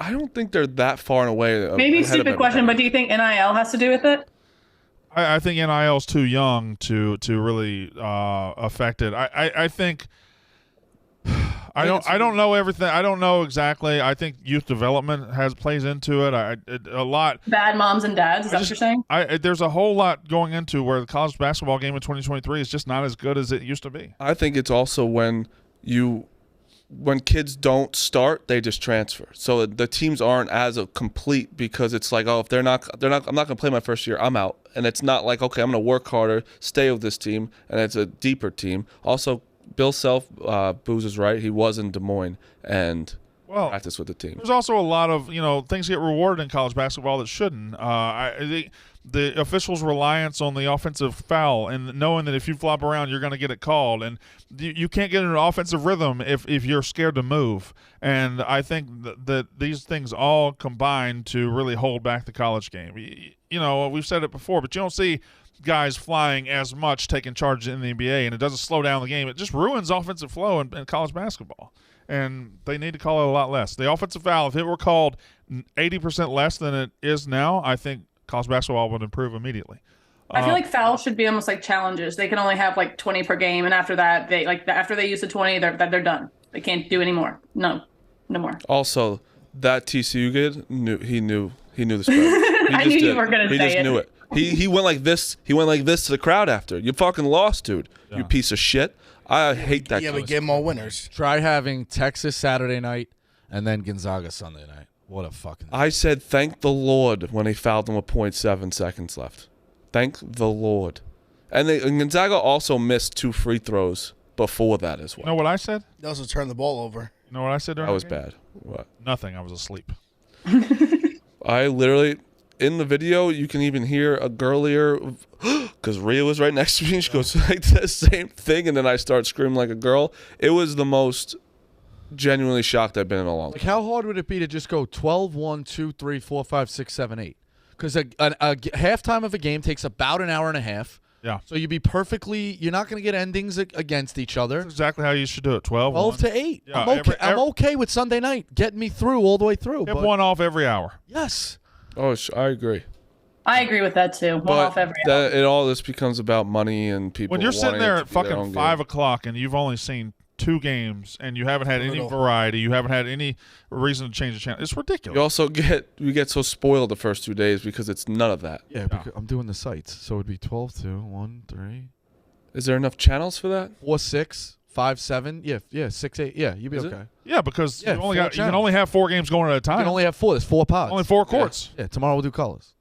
Speaker 2: don't think they're that far and away.
Speaker 4: Maybe a stupid question, but do you think NIL has to do with it?
Speaker 1: I think NIL is too young to really affect it. I think I don't know everything. I don't know exactly. I think youth development plays into it. A lot.
Speaker 4: Bad moms and dads. Is that what you're saying?
Speaker 1: There's a whole lot going into where the college basketball game in 2023 is just not as good as it used to be.
Speaker 2: I think it's also when kids don't start, they just transfer. So the teams aren't as complete because it's like, oh, if I'm not going to play my first year, I'm out. And it's not like, okay, I'm going to work harder, stay with this team, and it's a deeper team. Also, Bill Self, Booz is right. He was in Des Moines and practiced with the team.
Speaker 1: There's also a lot of things get rewarded in college basketball that shouldn't. The officials' reliance on the offensive foul and knowing that if you flop around, you're going to get it called, and you can't get in an offensive rhythm if you're scared to move. And I think that these things all combine to really hold back the college game. We've said it before, but you don't see guys flying as much taking charge in the NBA, and it doesn't slow down the game. It just ruins offensive flow in college basketball, and they need to call it a lot less. The offensive foul, if it were called 80% less than it is now, I think college basketball would improve immediately.
Speaker 4: I feel like fouls should be almost like challenges. They can only have like 20 per game, and after that, after they use the 20, they're done. They can't do any more. No more.
Speaker 2: Also, that TCU kid he knew the spread.
Speaker 4: I knew you were gonna say it.
Speaker 2: He just knew it. He went like this. He went like this to the crowd after. You fucking lost, dude. Yeah. You piece of shit. I hate that.
Speaker 3: Yeah, but give them all winners.
Speaker 6: Try having Texas Saturday night and then Gonzaga Sunday night. What a fucking.
Speaker 2: I said thank the Lord when they fouled them with 0.7 seconds left. Thank the Lord. And Gonzaga also missed 2 free throws before that as well.
Speaker 1: You know what I said?
Speaker 3: They also turned the ball over.
Speaker 1: You know what I said during
Speaker 2: that was
Speaker 1: game?
Speaker 2: Bad. What?
Speaker 1: Nothing. I was asleep.
Speaker 2: I literally, in the video, you can even hear a girlier, because Rhea was right next to me, and she goes like the same thing, and then I start screaming like a girl. It was the most genuinely shocked I've been in a long time.
Speaker 6: Like, how hard would it be to just go 12, 1, 2, 3, 4, 5, 6, 7, 8? Because a halftime of a game takes about an hour and a half.
Speaker 1: Yeah.
Speaker 6: So you're not going to get endings against each other.
Speaker 1: That's exactly how you should do it. 12
Speaker 6: to 8.
Speaker 1: Yeah,
Speaker 6: I'm okay with Sunday night getting me through all the way through.
Speaker 1: Have one off every hour.
Speaker 6: Yes.
Speaker 2: Oh, I agree.
Speaker 4: I agree with that too. One off every hour.
Speaker 2: It all this becomes about money and people.
Speaker 1: When you're sitting there at fucking
Speaker 2: 5:00
Speaker 1: and you've only seen 2 games and you haven't had any variety, you haven't had any reason to change the channel. It's ridiculous.
Speaker 2: You also get so spoiled the first 2 days because it's none of that.
Speaker 6: Yeah, because I'm doing the sites, so it'd be 12, 2, 1, 3.
Speaker 2: Is there enough channels for that?
Speaker 6: 4, 6, 5, 7. Yeah, 6, 8. Yeah, you'd be okay.
Speaker 1: Yeah, because you can only have 4 games going at a time.
Speaker 6: You can only have 4. There's 4 pods.
Speaker 1: Only 4 courts.
Speaker 6: Yeah, tomorrow we'll do colors.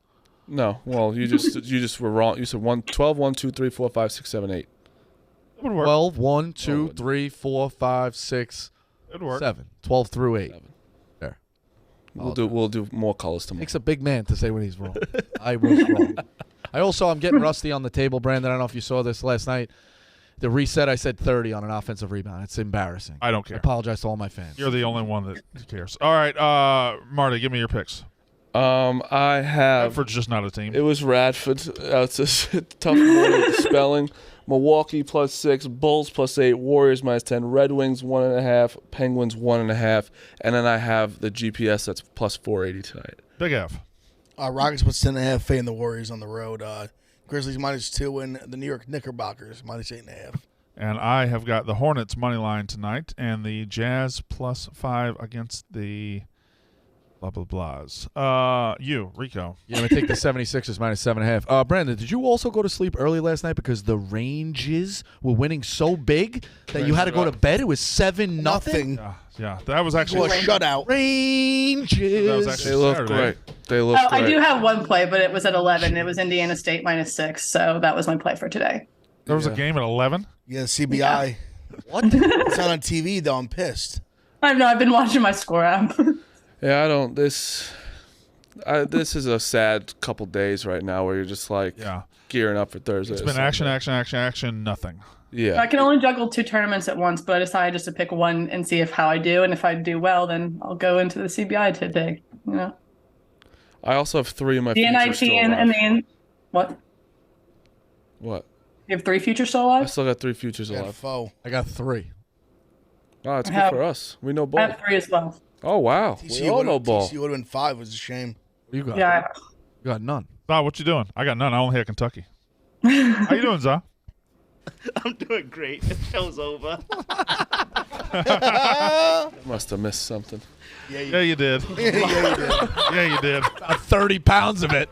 Speaker 2: No, well, you just were wrong. You said 12, 1, 2, 3, 4, 5, 6, 7, 8.
Speaker 6: 12, 1, 2, 3, 4, 5, 6, 7. 12 through 8. 7. There.
Speaker 2: We'll do more colors tomorrow.
Speaker 6: Takes a big man to say when he's wrong. I was wrong. I'm getting rusty on the table, Brandon. I don't know if you saw this last night. The reset, I said 30 on an offensive rebound. It's embarrassing.
Speaker 1: I don't care.
Speaker 6: I apologize to all my fans.
Speaker 1: You're the only one that cares. All right, Marty, give me your picks.
Speaker 2: I have.
Speaker 1: Radford's just not a team.
Speaker 2: It was Radford. It's a tough morning with the spelling. Milwaukee +6, Bulls +8, Warriors -10, Red Wings 1.5, Penguins 1.5, and then I have the GPS that's +480 tonight.
Speaker 1: Big F.
Speaker 3: Rockets plus 10.5. Fading the Warriors on the road. Grizzlies -2 and the New York Knickerbockers -8.5.
Speaker 1: And I have got the Hornets money line tonight and the Jazz +5 against the blah, blah, blahs. You, Rico.
Speaker 6: Yeah, I'm going to take the 76ers -7.5. Brandon, did you also go to sleep early last night because the Rangers were winning so big that you had to go to bed? It was 7-0.
Speaker 1: Yeah, that was actually
Speaker 3: a shutout.
Speaker 6: Rangers.
Speaker 1: That was actually
Speaker 2: They look
Speaker 1: Saturday.
Speaker 2: great. They look great.
Speaker 4: I do have one play, but it was at 11. It was Indiana State -6, so that was my play for today.
Speaker 1: There was a game at 11?
Speaker 3: Yeah, CBI.
Speaker 9: What?
Speaker 3: It's not on TV, though. I'm pissed.
Speaker 4: I've been watching my score app.
Speaker 2: Yeah, I don't. This is a sad couple days right now where you're just like gearing up for Thursday.
Speaker 1: It's been action, nothing.
Speaker 2: Yeah.
Speaker 4: I can only juggle 2 tournaments at once, but I decided just to pick one and see how I do. And if I do well, then I'll go into the CBI today. You know.
Speaker 2: I also have 3 of my
Speaker 4: the
Speaker 2: futures
Speaker 4: NIT
Speaker 2: still
Speaker 4: and
Speaker 2: alive.
Speaker 4: the what?
Speaker 2: What?
Speaker 4: You have 3 futures still
Speaker 2: I
Speaker 4: alive?
Speaker 2: still got 3 futures
Speaker 3: Got a
Speaker 2: alive.
Speaker 3: foe.
Speaker 6: I got 3.
Speaker 2: Oh, it's
Speaker 4: I
Speaker 2: good
Speaker 4: have-
Speaker 2: for us. We know
Speaker 4: I
Speaker 2: both.
Speaker 4: have 3 as well.
Speaker 2: Oh, wow. We all know ball.
Speaker 3: TCU would have been 5. It was a shame.
Speaker 6: You got
Speaker 4: Yeah.
Speaker 6: You got none.
Speaker 1: Za, what you doing? I got none. I only had Kentucky. How you doing, Za?
Speaker 10: I'm doing great. The show's over.
Speaker 2: Must have missed something.
Speaker 1: Yeah, you did.
Speaker 3: Yeah, you did.
Speaker 1: Yeah, you did.
Speaker 6: About 30 pounds of it.